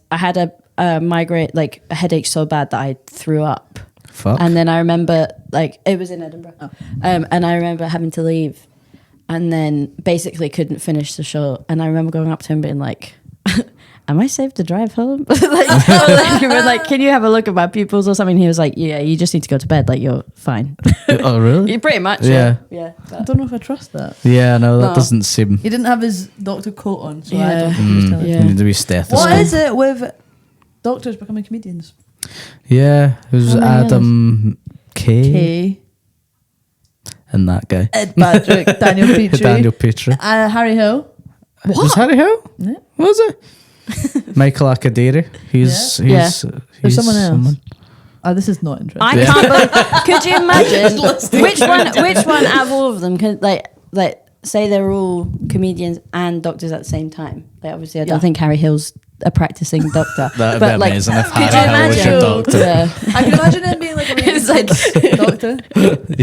S3: a migraine, like a headache so bad that I threw up.
S2: Fuck.
S3: And then I remember, like, it was in Edinburgh, and I remember having to leave, and then basically couldn't finish the show. And I remember going up to him being like, am I safe to drive home? like, can you have a look at my pupils or something? He was like, yeah, you just need to go to bed. Like, you're fine.
S2: Oh, really?
S3: You pretty much.
S2: Yeah.
S3: Yeah.
S4: I don't know if I trust that.
S2: Yeah, no, that
S3: No.
S2: doesn't seem.
S4: He didn't have his doctor coat on, so I
S3: Yeah.
S4: don't think he was telling
S3: Yeah.
S2: You need to be stethoscope.
S4: What is it with doctors becoming comedians?
S2: Yeah, it was
S3: How many
S2: Adam Kay
S4: Kay,
S2: and that guy.
S4: Ed Patrick, Daniel Petrie,
S2: Daniel Petrie.
S4: Harry Hill.
S2: Was Harry Hill?
S4: Yeah.
S2: Was it? Michael Akadiri. He's
S3: Yeah.
S2: he's
S4: There's someone else. This is not interesting.
S3: I can't believe. Could you imagine which one out of all of them can like say they're all comedians and doctors at the same time? Like obviously, I don't think Harry Hill's a practicing doctor.
S2: That'd
S3: but
S2: be
S3: like,
S2: amazing if
S3: could
S2: Harry
S3: you
S2: Hill was your
S3: imagine?
S2: doctor.
S3: Yeah.
S4: I can imagine him being like a really
S3: It's like-
S4: good doctor,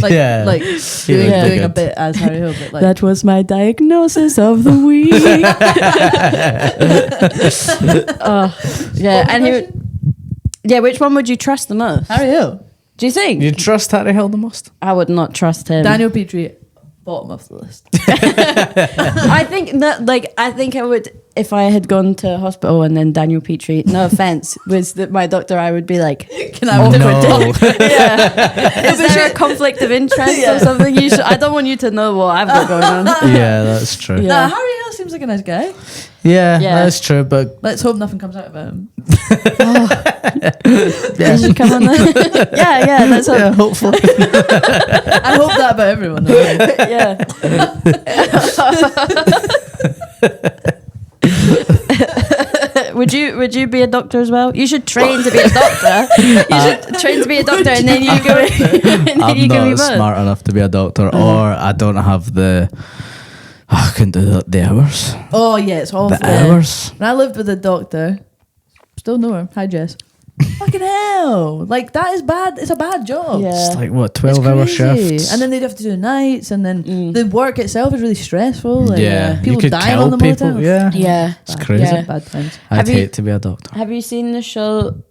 S4: like
S2: Yeah.
S4: like
S2: He
S4: doing,
S2: would be
S4: doing a
S2: good.
S4: bit as Harry Hill, but like
S3: That was my diagnosis of the week. Oh, yeah,
S4: What was
S3: and
S4: the
S3: he would, yeah. Which one would you trust the most?
S4: Harry Hill,
S3: Do you think?
S2: You trust Harry Hill the most?
S3: I would not trust him.
S4: Daniel Petrie, bottom of the list.
S3: I think that, like, I think I would if I had gone to hospital and then Daniel Petrie. No offense, was my doctor. I would be like,
S4: Can I have a different
S2: No.
S3: yeah. Is there a conflict of interest or something? You should. I don't want you to know what I've got going on.
S2: Yeah, that's true.
S3: Yeah.
S4: Nah, Harry Hill seems like a nice guy.
S2: Yeah,
S3: Yeah.
S2: that's true. But
S4: Let's hope nothing comes out of him.
S3: Did you come on there? yeah, that's
S2: yeah,
S3: all.
S2: hopefully.
S4: I hope that about everyone.
S3: Yeah. Would you be a doctor as well? You should train to be a doctor. You should train to be a doctor, and then you go. And then
S2: I'm
S3: you can be
S2: not
S3: both.
S2: smart enough to be a doctor, or I don't have the. I couldn't do the hours.
S4: Oh yeah, it's awful.
S2: The hours.
S4: When I lived with a doctor, still know her. Hi Jess. Fucking hell! Like that is bad. It's a bad job.
S3: Yeah.
S2: It's like what,
S4: It's
S2: 12-hour
S4: crazy.
S2: shifts.
S4: And then they'd have to do nights, and then the work itself is really stressful. Like,
S2: yeah,
S4: people
S2: you could
S4: dying
S2: kill
S4: on them
S2: people.
S4: all the time.
S2: Yeah,
S3: Yeah.
S2: it's crazy.
S3: Yeah.
S4: Bad times.
S2: I'd
S3: Have you-
S2: hate to be a doctor.
S3: Have you seen the show?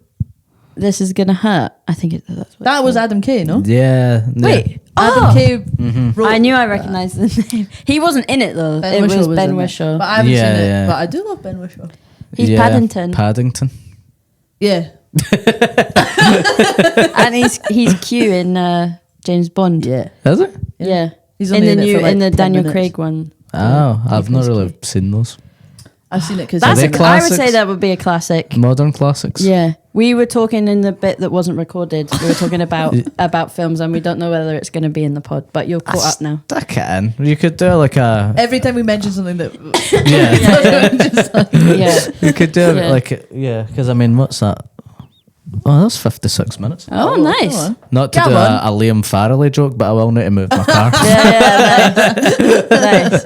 S3: This is gonna hurt. I think that's what it's
S4: That was
S3: called.
S4: Adam Kay, no?
S2: Yeah.
S3: Wait.
S4: Adam
S3: Oh.
S4: Kay wrote
S3: I knew I recognised the name. He wasn't in it though.
S4: Ben
S3: it
S4: Whishaw
S3: was
S4: was
S3: Ben
S4: in it.
S3: Whishaw.
S4: But I haven't
S2: Yeah,
S4: seen it.
S2: yeah.
S4: But I do love Ben Whishaw.
S3: He's Paddington.
S2: Paddington.
S4: Yeah.
S3: And he's Q in James Bond.
S4: Yeah.
S2: Is it?
S3: Yeah.
S4: He's
S3: In
S4: only
S3: the
S4: in it
S3: new
S4: for like
S3: in the
S4: 10
S3: Daniel
S4: minutes.
S3: Craig one.
S2: Oh, I've not
S3: Chris
S2: really
S3: Key.
S2: seen those.
S4: I've seen it because
S3: That's
S2: they
S3: I would
S2: classics?
S3: say that would be a classic.
S2: Modern classics.
S3: Yeah. We were talking in the bit that wasn't recorded. We were talking about films, and we don't know whether it's going to be in the pod. But you're caught up now.
S2: I can. You could do like a.
S4: every time we mention something that
S2: Yeah.
S4: just like,
S3: Yeah.
S2: You could do
S3: Yeah.
S2: like yeah, because I mean, what's that? Oh, that's 56 minutes.
S3: Oh,
S4: come
S3: nice.
S4: on.
S2: Not to
S4: Come
S2: do a
S4: on.
S2: Liam Farrelly joke, but I will need to move my car.
S3: Yeah, nice.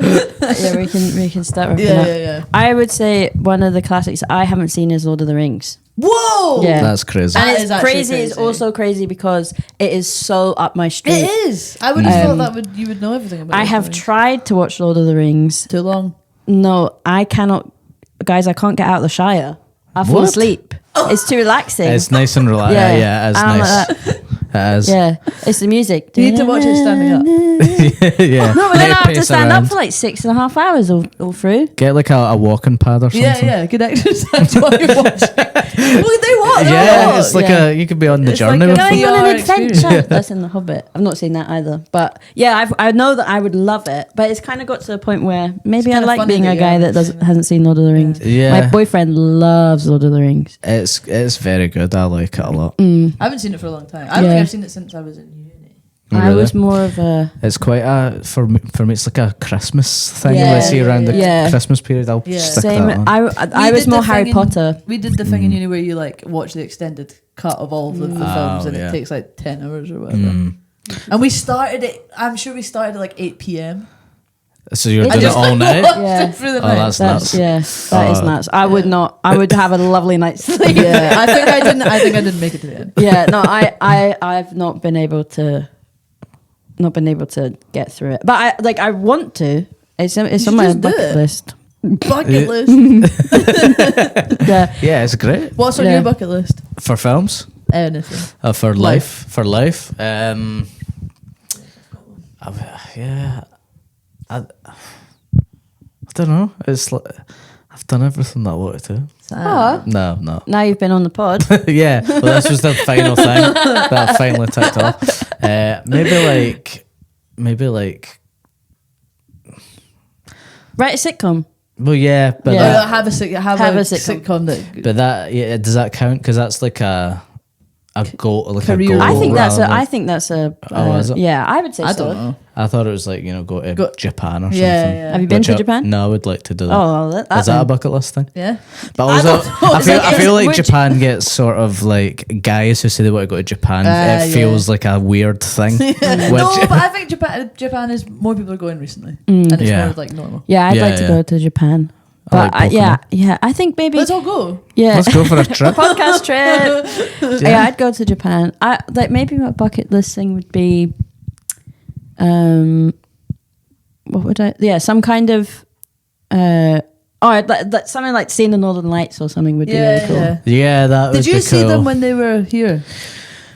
S3: Yeah, we can start wrapping up.
S4: yeah.
S3: I would say one of the classics I haven't seen is Lord of the Rings.
S4: Whoa!
S3: Yeah.
S2: That's crazy.
S3: And
S4: That
S3: it's
S4: is actually
S3: crazy. It's
S4: crazy.
S3: also crazy because it is so up my street.
S4: It is. I would have
S3: Um,
S4: thought you would know everything about it.
S3: I have tried to watch Lord of the Rings.
S4: Too long.
S3: No, I cannot. Guys, I can't get out of the Shire. I fall
S2: What?
S3: asleep. It's too relaxing.
S2: It's nice and relaxed.
S3: Yeah.
S2: Yeah, it's
S3: And I'm
S2: nice.
S3: like
S2: It is.
S3: yeah, it's the music.
S4: You need to watch it standing up.
S2: yeah.
S3: No, but then I have to
S2: Pace
S3: stand
S2: around.
S3: up for like 6.5 hours all through.
S2: Get like a walking pad or something.
S4: Yeah, good exercise while you're watching. Well, they watch.
S2: Yeah, it's like
S3: Yeah.
S2: you could be on the
S4: It's
S2: journey
S4: like a
S2: with
S4: VR
S2: them.
S3: Going on an
S4: experience.
S3: adventure. That's in The Hobbit. I've not seen that either. But yeah, I know that I would love it. But it's kind of got to a point where maybe
S4: It's
S3: I
S4: kinda
S3: like
S4: funny
S3: being
S4: that
S3: a
S4: you
S3: guy
S4: haven't
S3: that
S4: seen it.
S3: hasn't seen Lord of the Rings.
S2: Yeah.
S3: My boyfriend loves Lord of the Rings.
S2: It's very good. I like it a lot.
S3: Mm.
S4: I haven't seen it for a long time. I don't
S3: Yeah.
S4: think I've seen it since I was in uni.
S3: I
S2: Really?
S3: was more of a
S2: It's quite a for me. It's like a Christmas thing.
S4: Yeah,
S2: I see around the
S3: yeah.
S2: Christmas period. I'll
S4: Yeah.
S2: stick
S3: same.
S2: that on.
S3: I
S4: We
S3: was
S4: did
S3: more
S4: the
S3: Harry
S4: thing in-
S3: Potter.
S4: We did the thing in uni where you like watch the extended cut of all of the films, and
S2: yeah.
S4: it takes like 10 hours or whatever.
S2: Mm.
S4: And we started it. I'm sure we started at like 8 p.m.
S2: So you're
S3: I
S2: doing it
S3: just-
S2: all night.
S3: Yeah.
S4: through the
S2: Oh,
S4: night.
S2: that's nuts.
S3: Yeah, that is
S2: Oh.
S3: nuts. I would not. I would have a lovely night's sleep.
S4: Yeah, I think I didn't make it to the end.
S3: Yeah, no, I've not been able to get through it. But I want to. It's on
S4: should
S3: my
S4: just do
S3: bucket
S4: it.
S3: list.
S4: Bucket list.
S3: Yeah.
S2: Yeah, it's great
S4: What's on
S3: Yeah.
S4: your bucket list?
S2: for films.
S4: Anything.
S2: For
S4: Life.
S2: life. For life. Yeah. I don't know. It's like I've done everything that I wanted to.
S3: Oh,
S2: No.
S3: now you've been on the pod.
S2: Yeah. Well, this was the final thing that I finally ticked off. Maybe like.
S3: Write a sitcom.
S2: Well, yeah, but
S3: Yeah.
S4: Have a
S3: Have a sitcom.
S4: sitcom that.
S2: But that does that count? Because that's like a a goal, like
S4: career
S2: a goal.
S4: goal.
S3: I think that's a.
S2: rather
S3: I
S2: than-
S3: think that's a.
S2: Oh, is it?
S3: Yeah, I would say
S4: I
S3: so.
S4: don't know.
S2: I thought it was like, go to
S4: Go-
S2: Japan or something.
S4: Yeah.
S3: Have you been
S2: Which
S3: to
S2: I-
S3: Japan?
S2: No, I would like to do that.
S3: Oh, that
S2: Is that a
S3: then.
S2: bucket list thing?
S4: Yeah.
S2: But also, I
S3: It's
S2: feel,
S3: like-
S2: I feel
S3: it's-
S2: like
S3: which-
S2: Japan gets sort of like guys who say they want to go to Japan.
S4: Yeah.
S2: It feels like a weird thing.
S4: No,
S2: Which-
S4: but I think Japan is more people are going recently, and it's
S2: Yeah.
S4: more like normal.
S3: Yeah, I'd
S2: Yeah,
S3: like to
S2: yeah.
S3: go to Japan.
S2: I like
S3: But
S2: Pokemon.
S3: yeah, I think maybe
S4: Let's all go.
S3: yeah.
S2: Let's go for a trip.
S3: Podcast trip. Yeah, I'd go to Japan. I like maybe my bucket list thing would be, what would I? Yeah, some kind of, I'd like something like seeing the Northern Lights or something would be really cool.
S2: Yeah, that would
S4: Did you
S2: be
S4: see
S2: cool.
S4: them when they were here?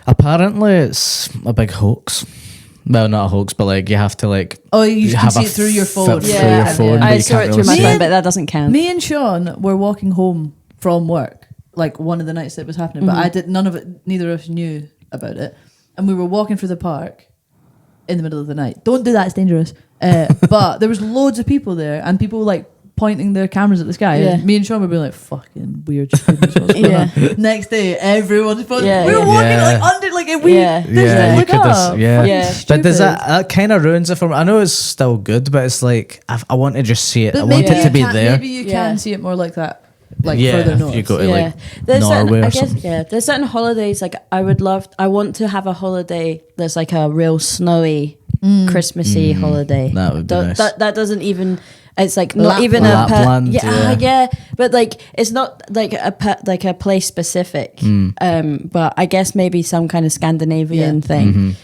S2: Apparently, it's a big hoax. Well, not a hoax, but like you have to like.
S4: Oh, you can
S2: have
S4: see
S2: a
S4: it through your
S2: fit
S4: phone.
S2: through
S3: Yeah,
S2: your phone, but
S3: I
S2: you
S3: saw
S2: can't
S3: it through
S2: really
S3: my
S2: see
S3: phone,
S2: it.
S3: but that doesn't count.
S4: Me and Sean were walking home from work, like one of the nights that it was happening, but I did none of it. Neither of us knew about it, and we were walking through the park in the middle of the night. Don't do that; it's dangerous. But there was loads of people there, and people like pointing their cameras at the sky.
S3: Yeah.
S4: And me and Sean were being like, "Fucking weird." What's going
S3: Yeah.
S4: on? Next day, everyone's phone.
S3: Yeah,
S4: we were
S3: yeah.
S4: walking
S2: Yeah.
S4: like under, like we.
S3: Yeah.
S2: Yeah, you
S4: look
S2: could
S4: up.
S2: just, yeah.
S3: Yeah.
S2: But does
S4: Stupid.
S2: that kind of ruins it for me? I know it's still good, but it's like I want to just see it.
S4: But
S2: I want
S4: maybe
S2: it to
S4: you
S2: be
S4: can-
S2: there.
S4: Maybe you
S3: Yeah.
S4: can see it more like that, like
S2: Yeah,
S4: further
S2: if
S4: north.
S2: you go to
S3: Yeah,
S2: like
S3: there's certain,
S2: Norway or
S3: I guess,
S2: something.
S3: yeah, there's certain holidays like I want to have a holiday that's like a real snowy, Christmassy holiday.
S2: That would be nice.
S3: That doesn't even. It's like not even
S2: Lapland,
S3: yeah,
S2: yeah.
S3: but like it's not like a place specific. But I guess maybe some kind of Scandinavian thing,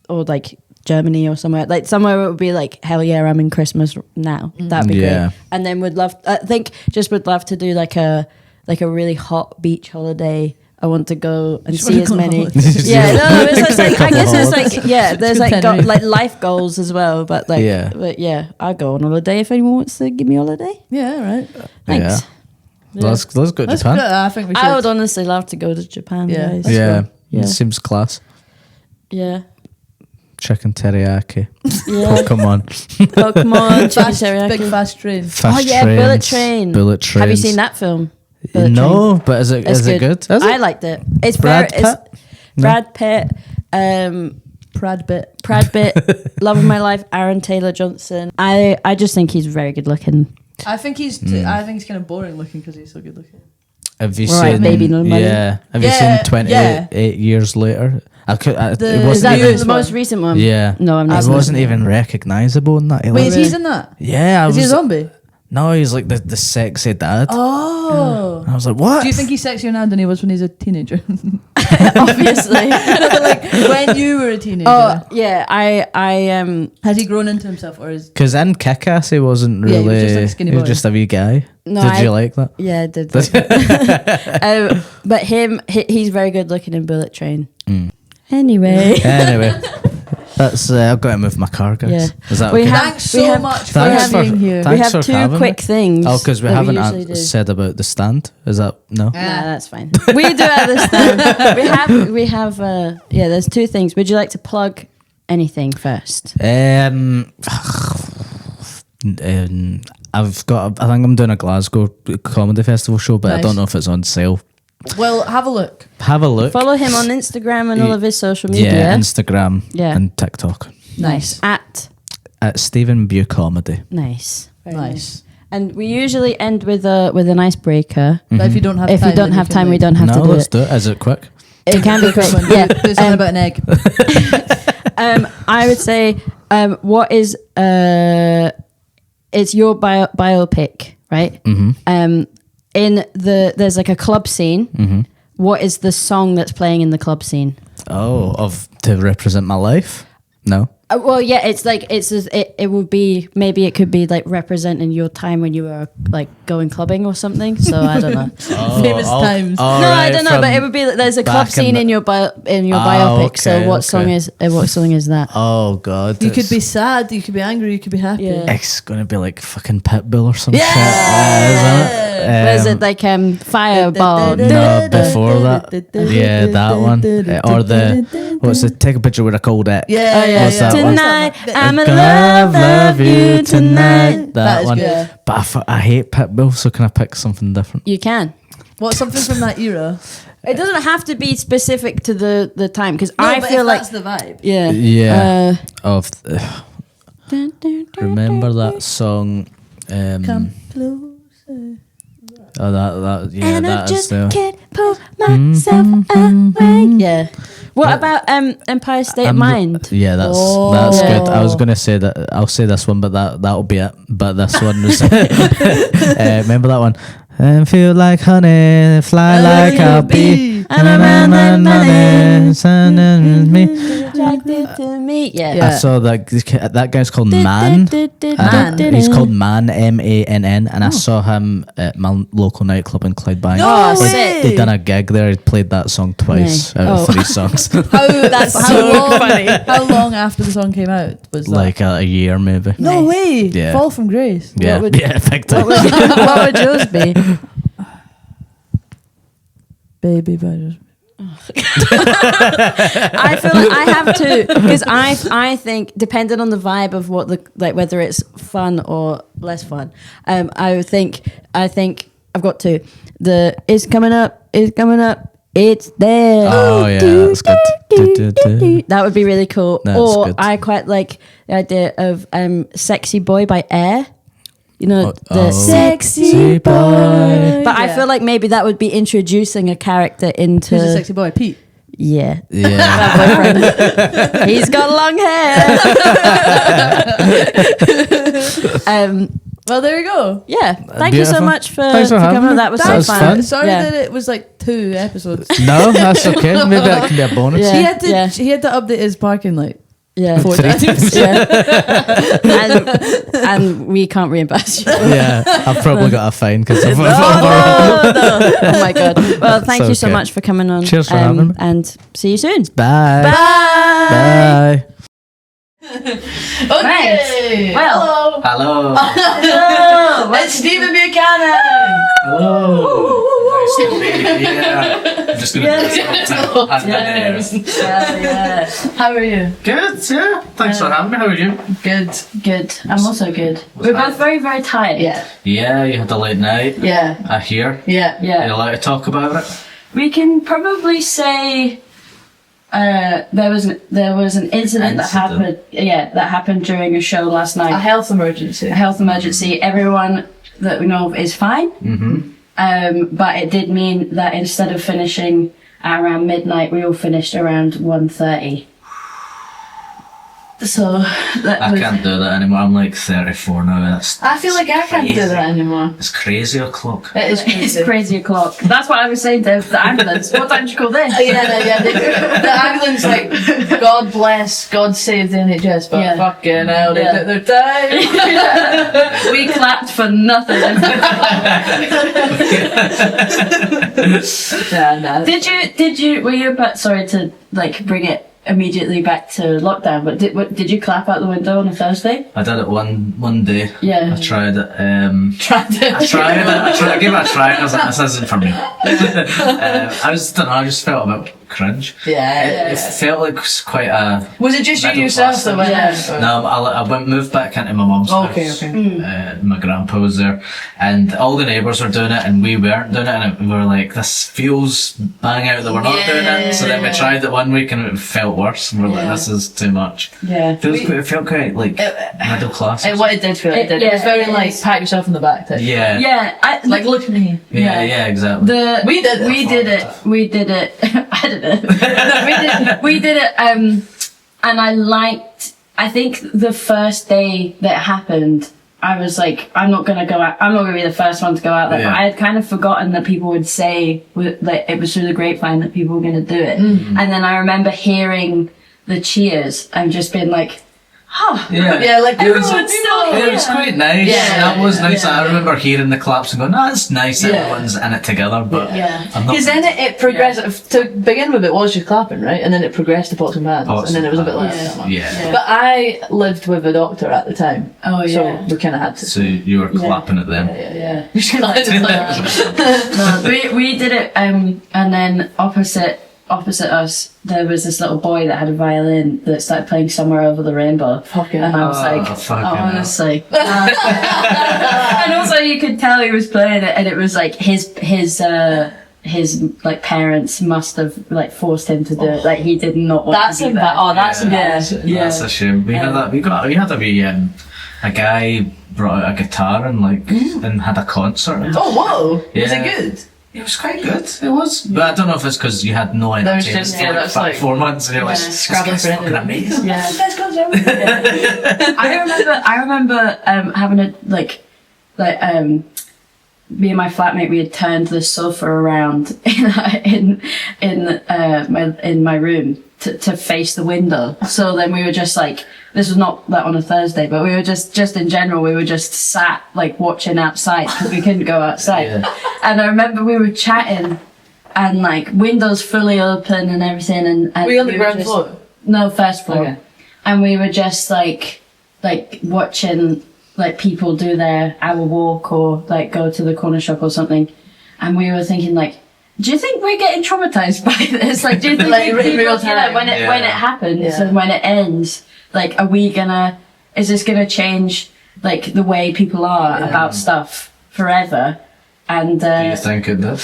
S3: or like Germany or somewhere like somewhere it would be like hell yeah, I'm in Christmas now. That'd be
S2: Yeah.
S3: great. And then would love would love to do like a really hot beach holiday. I want to go and
S4: Just
S3: see
S4: wanna
S3: as
S4: go on
S3: many.
S4: holiday.
S3: Yeah, no, it's just like I
S2: Couple
S3: guess it's
S2: holidays.
S3: like yeah, there's
S4: To
S3: like
S4: Tenerife.
S3: like life goals as well. But like
S2: Yeah.
S3: I'll go on holiday if anyone wants to give me a holiday.
S4: Yeah, right.
S3: Thanks.
S2: Yeah. Let's go to
S4: That's
S2: Japan.
S4: good. I think we should.
S3: I would honestly love to go to Japan.
S4: Yeah.
S3: guys.
S4: Let's
S2: Yeah.
S4: go.
S3: Yeah.
S2: It seems class.
S3: Yeah.
S2: Chicken teriyaki.
S3: Yeah.
S2: Pokemon.
S3: Pokemon, chicken
S4: Fast,
S3: teriyaki.
S4: big fast train.
S2: Fast
S3: Oh yeah,
S2: trains,
S3: Bullet Train.
S2: Bullet trains.
S3: Have you seen that film? Bullet
S2: No,
S3: Train?
S2: but is it
S3: It's
S2: it good? Is
S3: I
S2: it?
S3: liked it. It's
S2: Brad
S3: very. It's
S2: Pitt? No.
S3: Brad Pitt.
S4: Brad Pitt.
S3: Brad Pitt. Love of my life. Aaron Taylor Johnson. I just think he's very good looking.
S4: I think he's. I think he's kind of boring looking because he's so good looking.
S2: Have you
S3: Right,
S2: seen?
S3: Baby No Money.
S2: Yeah. Have
S4: Yeah,
S2: you seen 28
S4: yeah.
S2: years later? I could.
S4: The-
S2: it
S3: Is
S2: wasn't
S3: that
S2: even.
S3: the most recent one?
S2: Yeah.
S3: No, I'm not.
S2: It wasn't even recognisable in that. It
S4: Wait,
S2: was-
S4: is he in that?
S2: yeah, I
S4: Is he a
S2: was.
S4: zombie?
S2: No, he's like the sexy dad.
S4: Oh.
S2: I was like, what?
S4: Do you think he's sexier now than he was when he was a teenager?
S3: Obviously.
S4: like when you were a teenager.
S3: Oh yeah, I
S4: Has he grown into himself, or is?
S2: Because in Kick-Ass, he wasn't
S4: Yeah,
S2: really.
S4: he was just like a skinny
S2: he was
S4: boy.
S2: just a wee guy.
S3: No,
S2: Did
S3: I-
S2: you like that?
S3: yeah, I did. But he's very good looking in Bullet Train. Anyway.
S2: Anyway, that's. I've got to move my car, guys.
S3: Yeah.
S2: Is that
S3: We
S2: okay?
S3: have-
S4: Thanks so much for
S2: Thanks
S4: being here.
S3: We
S2: Thanks
S3: have
S2: for
S3: two
S2: having
S3: quick
S2: me.
S3: things.
S2: Oh, because we
S3: that
S2: haven't
S3: usually do.
S2: said about the stand. Is that no?
S3: Nah, that's fine. We do understand. We have. Yeah, there's two things. Would you like to plug anything first?
S2: I've got. I think I'm doing a Glasgow comedy festival show, but I
S4: Nice.
S2: don't know if it's on sale.
S4: Well, have a look.
S2: Have a look.
S3: Follow him on Instagram and all of his social media.
S2: Yeah, Instagram
S3: Yeah.
S2: and TikTok
S4: Nice.
S2: at Stephen Buchanan.
S3: Nice. Very
S4: Nice.
S3: And we usually end with an icebreaker.
S4: But if you don't have
S3: If
S4: time,
S3: we don't
S4: then
S3: have
S4: can
S3: time, we
S4: leave.
S3: don't have
S2: No,
S3: to do
S2: let's
S3: it.
S2: do it. Is it quick?
S3: It can be quick.
S4: Come on,
S3: Yeah.
S4: do something about an egg.
S3: I would say, what is it's your biopic, right?
S2: Mm-hmm.
S3: There's like a club scene.
S2: Mm-hmm.
S3: What is the song that's playing in the club scene?
S2: Oh, to represent my life? No.
S3: Well, yeah, it's like it would be, maybe it could be like representing your time when you were like going clubbing or something. So I don't know.
S4: Famous times.
S3: No, I don't know, but it would be there's a club
S2: back in
S3: scene
S2: the-
S3: in your biopic.
S2: okay,
S3: So what song
S2: okay.
S3: is that?
S2: Oh God.
S4: You could be sad, you could be angry, you could be happy.
S3: Yeah.
S2: It's gonna be like fucking Pitbull or some
S4: Yeah!
S2: shit. Isn't it?
S3: Where's it like Fireball?
S2: No, before that. Yeah, that one. Or the what's it? Take a picture with a cold X.
S4: Yeah, yeah,
S2: What's
S4: yeah.
S2: that one?
S3: Tonight, I'm in
S2: Gonna
S3: love you tonight.
S2: That
S4: is
S2: one.
S4: good.
S2: But I hate Pitbull, so can I pick something different?
S3: You can.
S4: What, something from that era?
S3: It doesn't have to be specific to the time because
S4: No,
S3: I
S4: but
S3: feel
S4: if
S3: like
S4: that's the vibe.
S3: yeah
S2: Yeah.
S3: Dun, dun, dun,
S2: Remember
S3: dun,
S2: that song?
S4: Come closer.
S2: Oh, that yeah,
S3: and I
S2: that is
S3: just
S2: the.
S3: can't pull myself away. Yeah. What about Empire State of Mind?
S2: Yeah, that's
S3: Yeah.
S2: good. I was gonna say that. I'll say this one, but that'll be it. But this one was. Remember that one? And feel like honey, fly like a bee,
S3: and I'm running,
S2: me.
S3: Attracted to me. Yeah.
S4: Yeah.
S2: I saw that guy's called Man.
S4: Man.
S2: He's called Man, MANN, and I saw him at my local nightclub in Clydebank.
S3: Oh,
S4: way.
S3: sick.
S2: They'd done a gig there. He played that song twice out of 3 songs.
S3: That's so
S4: long,
S3: funny.
S4: How long after the song came out was that?
S2: Like a year, maybe.
S4: No way.
S2: Yeah.
S4: Fall from Grace.
S2: Yeah,
S3: would-
S2: yeah, big time.
S3: What would yours be?
S4: Baby by
S3: I feel like I have to because I think depending on the vibe of what the like whether it's fun or less fun. I think I've got to it's coming up, it's there.
S2: Oh, yeah, that's good.
S3: That would be really cool.
S2: That's
S3: or
S2: good.
S3: I quite like the idea of Sexy Boy by Air. You know, the
S2: Sexy boy.
S3: But I feel like maybe that would be introducing a character into
S4: Who's a sexy boy? Pete.
S3: yeah.
S2: Yeah.
S3: My boyfriend. He's got long hair.
S4: Well, there we go.
S3: Yeah. Thank you so
S2: Beautiful.
S3: much for
S2: Thanks for having
S3: coming on.
S2: me.
S3: That was
S2: That
S3: so
S2: was
S3: fun.
S2: fun.
S4: Sorry
S3: Yeah.
S4: that it was like 2 episodes.
S2: No, that's okay. Maybe that can be a bonus.
S3: Yeah.
S4: He had to update his parking light.
S3: Yeah.
S4: 4
S2: Three
S4: times.
S3: Yeah. and we can't reimburse you.
S2: Yeah, I've probably got a fine because of
S3: Oh my god. Well, thank
S2: It's
S3: you so
S2: okay.
S3: much for coming on.
S2: Cheers for having me.
S3: And see you soon.
S2: Bye.
S3: Bye.
S2: Bye.
S4: Okay.
S3: Well.
S2: Hello.
S3: Hello.
S4: It's Stephen Buchanan.
S2: Hello. Nice to meet you. Yeah. I'm just going to
S4: How are you?
S2: Good, yeah. Thanks for having me. How are you?
S4: Good.
S3: Good. I'm also good. We're both very, very tired.
S4: Yeah.
S2: Yeah, you had a late night.
S4: Yeah.
S2: I hear.
S4: Yeah.
S3: Yeah.
S2: You like to talk about it?
S3: We can probably say there was an incident that happened. Yeah, that happened during a show last
S4: A
S3: night.
S4: health emergency.
S3: A health emergency. Everyone that we know of is fine.
S2: Mm-hmm.
S3: But it did mean that instead of finishing at around midnight, we all finished around 1:30. So that
S2: I
S3: was,
S2: can't do that anymore. I'm like 34 now. That's
S4: I feel like I can't do
S2: crazy.
S4: that anymore.
S2: It's crazy o'clock.
S4: It is
S3: It's
S4: crazy.
S3: crazy o'clock. That's what I was saying to the ambulance. What time did you call this?
S4: Yeah. The ambulance, like, God bless, God save the NHS, but
S3: Yeah.
S4: fucking hell, they
S3: Yeah.
S4: took their time.
S3: We clapped for nothing.
S4: Nah.
S3: Did you? Were you? But sorry to like bring it immediately back to lockdown. But did you clap out the window on a Thursday?
S2: I did it one day.
S3: Yeah.
S2: I tried it.
S4: Tried to.
S2: I gave it a try. I was like, this isn't for me. I just don't know. I just felt a bit cringe.
S4: Yeah.
S2: It felt like quite a.
S4: Was it just you
S2: middle
S4: yourself
S2: class
S4: that
S2: thing.
S4: went out?
S2: No, I moved back into my mum's
S4: Okay,
S2: house.
S4: okay.
S2: My grandpa was there, and all the neighbours were doing it, and we weren't doing it, and we were like, this feels bang out that we're not doing it. So then we tried it one week, and it felt worse, and we're like, this is too much.
S3: Yeah.
S2: It felt quite like middle class.
S4: It did feel like it did. It was very like pat yourself on the back type.
S2: Yeah.
S3: Yeah.
S4: Like look at me.
S2: Yeah, exactly.
S4: We did it.
S3: We did it. I don't know. We did it. And I think the first day that it happened, I was like, I'm not gonna go out. I'm not gonna be the first one to go out there.
S2: Yeah.
S3: But I had kind of forgotten that people would say that it was through the grapevine that people were gonna do it. And then I remember hearing the cheers and just being like,
S4: Yeah, like
S3: everyone's still here.
S2: It was quite nice.
S4: Yeah,
S2: That was nice.
S4: yeah.
S2: I remember hearing the claps and going, "That's nice.
S4: Yeah.
S2: Everyone's in it together." But
S3: Yeah.
S2: I'm not.
S4: because then it progressed. To begin with, it was just clapping, right? And then it progressed to pots and pans,
S2: Pots
S4: and then it was a bit
S2: and
S4: less.
S3: pans.
S4: that much.
S2: Yeah.
S4: But I lived with a doctor at the time,
S3: Oh
S4: so
S3: yeah.
S4: we kind of had to.
S2: So you were clapping at them.
S3: Yeah.
S4: We just kinda had to clap.
S3: No, we did it and then opposite opposite us, there was this little boy that had a violin that started playing Somewhere Over the Rainbow.
S4: Fucking
S3: and I was like, honestly. And also you could tell he was playing it, and it was like his like parents must have like forced him to do it. Like he did not want
S4: That's
S3: to do that.
S4: that's
S3: embarrassing. Yeah.
S5: That's a shame. We had that. We had a wee a guy brought out a guitar and and had a concert.
S4: Oh, whoa! Was
S5: Yeah.
S4: it good?
S5: It was quite good. It was, but I don't know if it's because you had no
S4: That was
S5: entertainment
S4: just-
S5: for
S4: yeah, that's
S5: 4 months and you're like,
S3: Yeah.
S5: this
S4: Scrabbling
S5: guy's
S4: for
S5: fucking
S4: anything.
S5: amazing.
S3: Yeah.
S4: Best concert.
S3: I remember having a me and my flatmate, we had turned the sofa around in my room to face the window. So then we were just like, this was not that on a Thursday, but we were just in general, we were just sat like watching outside because we couldn't go outside.
S5: Yeah.
S3: And I remember we were chatting and like windows fully open and everything, and
S4: Were you on the
S3: we
S4: ground
S3: just-
S4: floor?
S3: No, first floor.
S4: Okay.
S3: And we were just like watching like people do their hour walk or like go to the corner shop or something, and we were thinking like, do you think we're getting traumatized by this? Like, do you think
S4: Like,
S3: people,
S4: in real
S3: you know,
S4: time?
S3: when it happens
S4: Yeah.
S3: and when it ends, like, is this gonna change like the way people are about stuff forever? And
S5: Do you think it did?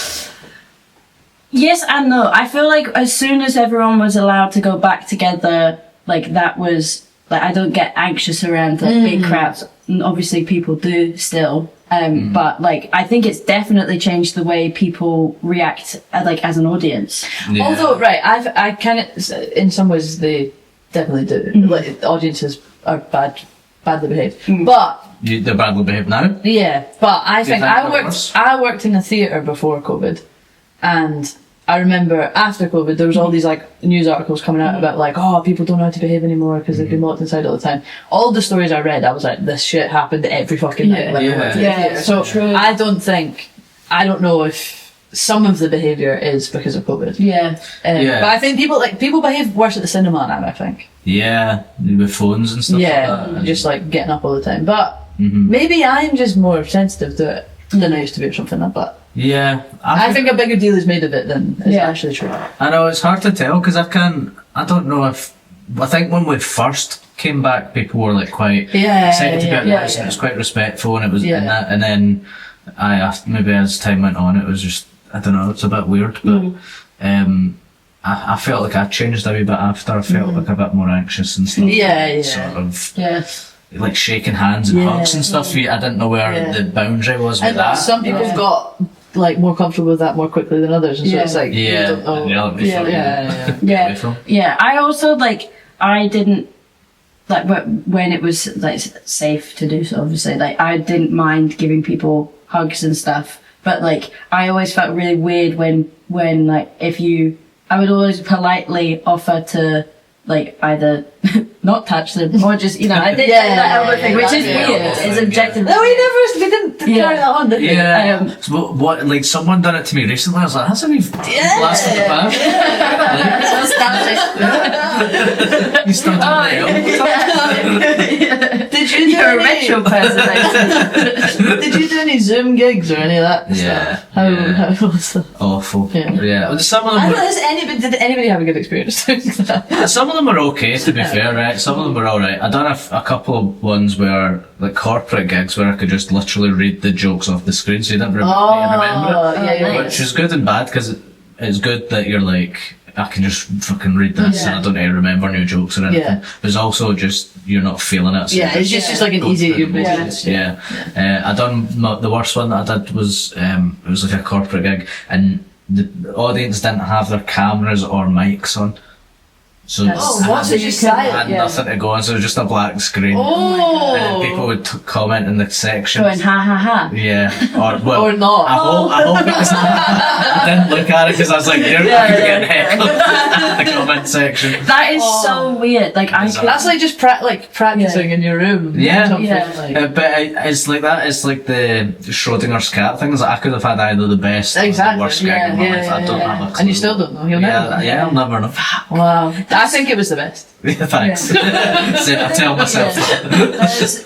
S3: yes and no. I feel like as soon as everyone was allowed to go back together, like that was like, I don't get anxious around like big crowds. And obviously people do still. But like I think it's definitely changed the way people react like as an audience.
S5: Yeah.
S4: Although, right, I kind of, in some ways, they definitely do. Like, audiences are badly behaved. But
S5: They're badly behaved now.
S4: yeah, but I
S5: Do you
S4: think
S5: think they're
S4: I
S5: worse?
S4: worked in a theatre before COVID, and I remember after COVID there was all these like news articles coming out about like, oh, people don't know how to behave anymore because they've been locked inside all the time. All the stories I read, I was like, this shit happened every fucking night.
S3: Yeah.
S4: when I went to the
S3: Yeah,
S4: theatre. So
S3: true.
S4: I don't know if some of the behaviour is because of COVID.
S3: Yeah.
S5: Yeah.
S4: But I think people behave worse at the cinema now, I think.
S5: Yeah, with phones and stuff
S4: Yeah,
S5: like that.
S4: just like getting up all the time. But maybe I'm just more sensitive to it than I used to be or something like that.
S5: Yeah,
S4: I think a bigger deal is made of it than is
S3: Yeah.
S4: actually true.
S5: I know it's hard to tell because I don't know if. I think when we first came back, people were like quite excited to be out the house, and it was quite respectful, and it was in that. And then maybe as time went on, it was just, I don't know, it's a bit weird, but I felt like I changed a wee bit after. I felt like a bit more anxious and stuff.
S4: Yeah.
S5: Sort of
S3: Yeah.
S5: like shaking hands and hugs and stuff. I didn't know where the boundary was with
S4: And
S5: that.
S4: some people got like more comfortable with that more quickly than others, and so it's like you don't know.
S5: and you're like, "What the fuck
S4: Yeah.
S5: get away from?"
S3: Yeah, I also like I didn't like when it was like safe to do so. Obviously, like I didn't mind giving people hugs and stuff, but like I always felt really weird when like I would always politely offer to like either not touch them or just I did that elbow thing, which is
S5: Yeah,
S3: weird.
S5: elbow
S3: It's
S5: thing,
S3: objective.
S4: No, we didn't carry that on, did we?
S5: Yeah. So what? Like someone done it to me recently. I was like, "That's a wee blast in the back." You still done that?
S4: Did you do
S3: You're a
S4: any?
S3: retro person.
S4: Did you do any Zoom gigs or any of that
S5: Yeah,
S4: stuff? How was that?
S5: Awful.
S4: Yeah.
S5: Yeah. Some of
S4: I
S5: them
S4: don't know, did anybody have a good experience doing that?
S5: some of them were okay, to be fair, right? Some of them were alright. I done a couple of ones where, like corporate gigs, where I could just literally read the jokes off the screen, so you didn't remember it.
S4: yeah.
S5: Which is good and bad, because it's good that you're like, I can just fucking read this and I don't need to remember new jokes or anything.
S4: Yeah.
S5: But it's also just, you're not feeling it. So
S4: Yeah, it's just like an
S5: go
S4: easy.
S5: through the motions. Yeah. I done the worst one that I did was it was like a corporate gig, and the audience didn't have their cameras or mics on. So
S4: So you
S5: I had nothing to go on, so it was just a black screen. And then people would comment in the sections.
S3: Going ha ha ha.
S5: Yeah, or well,
S4: Or not.
S5: I hope it was not. I didn't look at it because I was like, "You're getting heckled in the comment section."
S3: That is so weird. Like I
S5: Bizarre.
S3: could,
S4: That's like just practicing in your room.
S5: Yeah.
S4: Something
S3: Yeah.
S4: like-
S5: But it's like that. It's like the Schrodinger's cat thing. Is like I could have had either the best or
S4: Exactly.
S5: the worst gig in my life. I don't have a clue.
S4: And you still don't know. You'll never know.
S5: Yeah, I'll never know.
S4: Wow. I think it was the best.
S5: Yeah, thanks. I tell myself.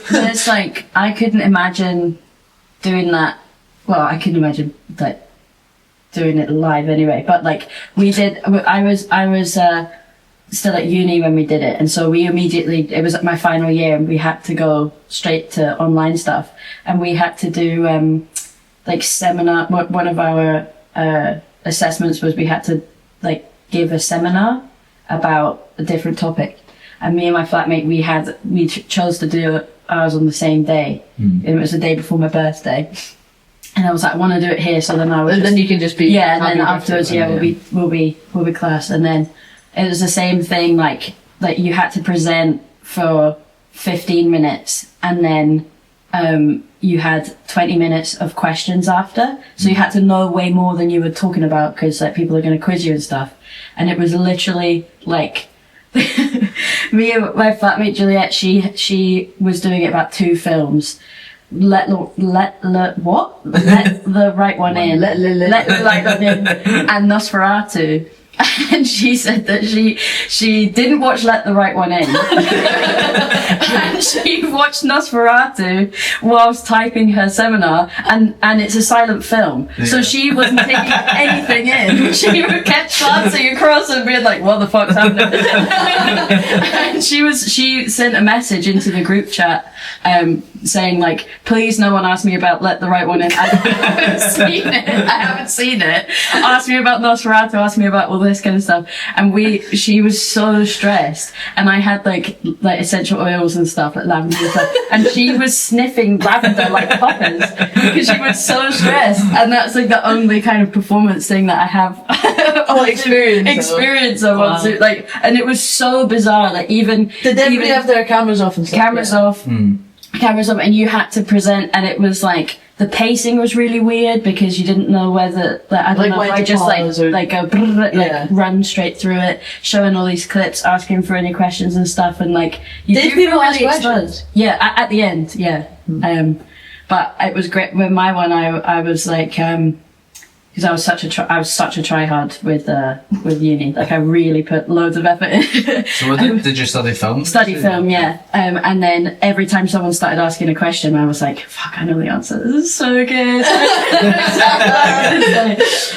S3: there's like I couldn't imagine doing that. Well, I couldn't imagine like doing it live anyway. But like we did, I was still at uni when we did it, and so we immediately, it was my final year, and we had to go straight to online stuff, and we had to do like seminar. One of our assessments was we had to like give a seminar about a different topic, and me and my flatmate we chose to do ours on the same day. It was the day before my birthday. And I was like, I want to do it here, so then I was.
S4: And then you can just be.
S3: Yeah, and then afterwards, we'll be class, and then it was the same thing. Like you had to present for 15 minutes, and then you had 20 minutes of questions after. So you had to know way more than you were talking about, because like people are going to quiz you and stuff. And it was literally like me and my flatmate Juliet. She was doing it about 2 films. Let the right one in. Let the right one in. And Nosferatu. And she said that she didn't watch Let the Right One In. And she watched Nosferatu whilst typing her seminar, and it's a silent film. Yeah. So she wasn't taking anything in. She kept glancing across and being like, what the fuck's happening? And she sent a message into the group chat saying like, please no one ask me about Let the Right One In. I haven't seen it. Ask me about Nosferatu, ask me about all this kind of stuff. And she was so stressed, and I had like essential oils and stuff, like lavender and stuff, and she was sniffing lavender like poppers because she was so stressed. And that's like the only kind of performance thing that I have experience of. Wow. Like, and it was so bizarre. Like did everybody have their cameras off and stuff? Cameras off, and you had to present, and it was like the pacing was really weird because you didn't know whether, like, I don't know if I just run straight through it, showing all these clips, asking for any questions and stuff, and like
S4: did people ask questions?
S3: Yeah, at the end, yeah. But it was great. With my one, I was like, because I was such a tryhard with uni. Like I really put loads of effort in.
S5: So did you study film?
S3: Study film, yeah. And then every time someone started asking a question, I was like, fuck, I know the answer. This is so good.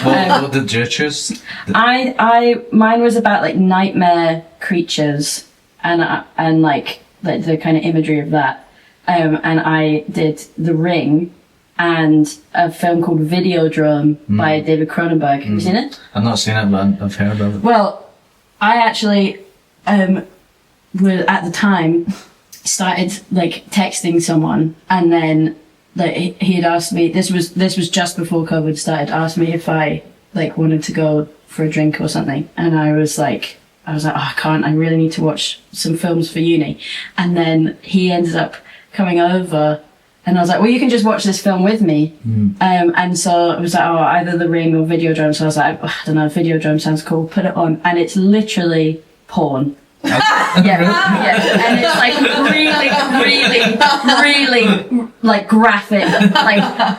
S5: What did you choose?
S3: Mine was about like nightmare creatures and like the kind of imagery of that. And I did The Ring and a film called Videodrome by David Cronenberg. Have you seen it?
S5: I've not seen it, but I've heard of it.
S3: Well, I actually would at the time started like texting someone, and then like he had asked me, this was just before COVID started, asked me if I like wanted to go for a drink or something, and I was like, oh, I can't, I really need to watch some films for uni. And then he ended up coming over, and I was like, well, you can just watch this film with me. And so it was like, oh, either The Ring or Videodrome. So I was like, I don't know, Videodrome sounds cool, put it on. And it's literally porn. Yeah. And it's like really like graphic,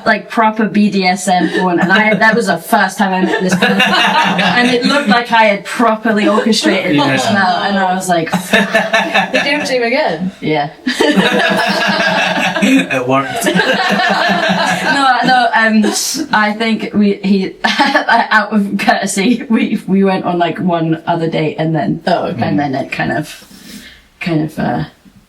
S3: like proper BDSM porn. And that was the first time I met this person. And it looked like I had properly orchestrated the smell. And I was like,
S4: did you ever see him again?
S3: Yeah.
S5: It worked.
S3: No. I think he out of courtesy we went on like one other date, and then and then it kind of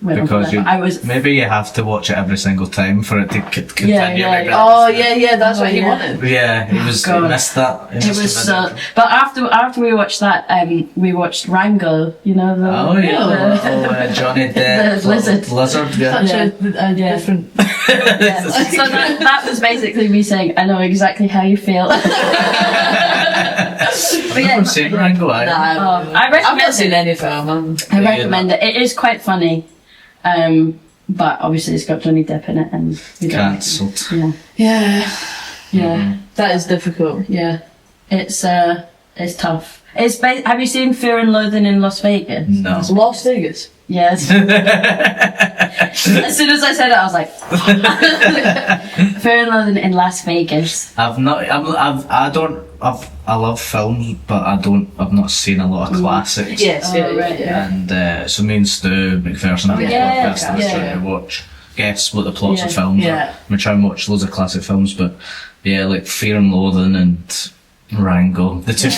S3: went
S5: because
S3: on.
S5: Maybe you have to watch it every single time for it to continue.
S4: Yeah. That's what he wanted.
S5: Yeah, he missed that.
S3: It was so. But after we watched that, we watched Rango. You know the
S5: Johnny Depp,
S3: the lizard.
S5: Yeah.
S4: Such a different.
S3: Yeah. So that was basically me saying, I know exactly how you feel.
S5: I've never seen Rango.
S3: I've
S4: not seen any film.
S3: I recommend it. It is quite funny. But obviously it's got Johnny Depp in it, and we don't
S5: cancelled.
S3: Yeah.
S4: That is difficult.
S3: Yeah, it's tough. Have you seen Fear and Loathing in Las Vegas?
S5: No.
S4: It's Las Vegas.
S3: Yes. As soon as I said it, I was like, Fear and Loathing in Las Vegas.
S5: I love films, but I've not seen a lot of classics.
S4: Yes,
S3: right.
S5: And so me and Stu McPherson have a podcast. I was trying to guess what the plots of films are. We try and watch loads of classic films, but yeah, like Fear and Loathing and Rango, the two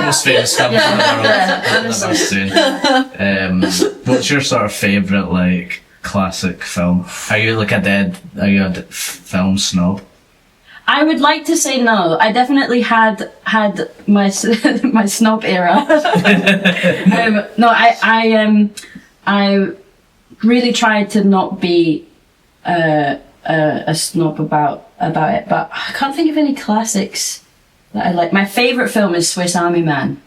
S5: most famous films in the world. I've ever seen. What's your sort of favourite like classic film? Are you like are you a film snob?
S3: I would like to say no. I definitely had my my snob era. No, I really tried to not be a snob about it, but I can't think of any classics that I like. My favourite film is Swiss Army Man.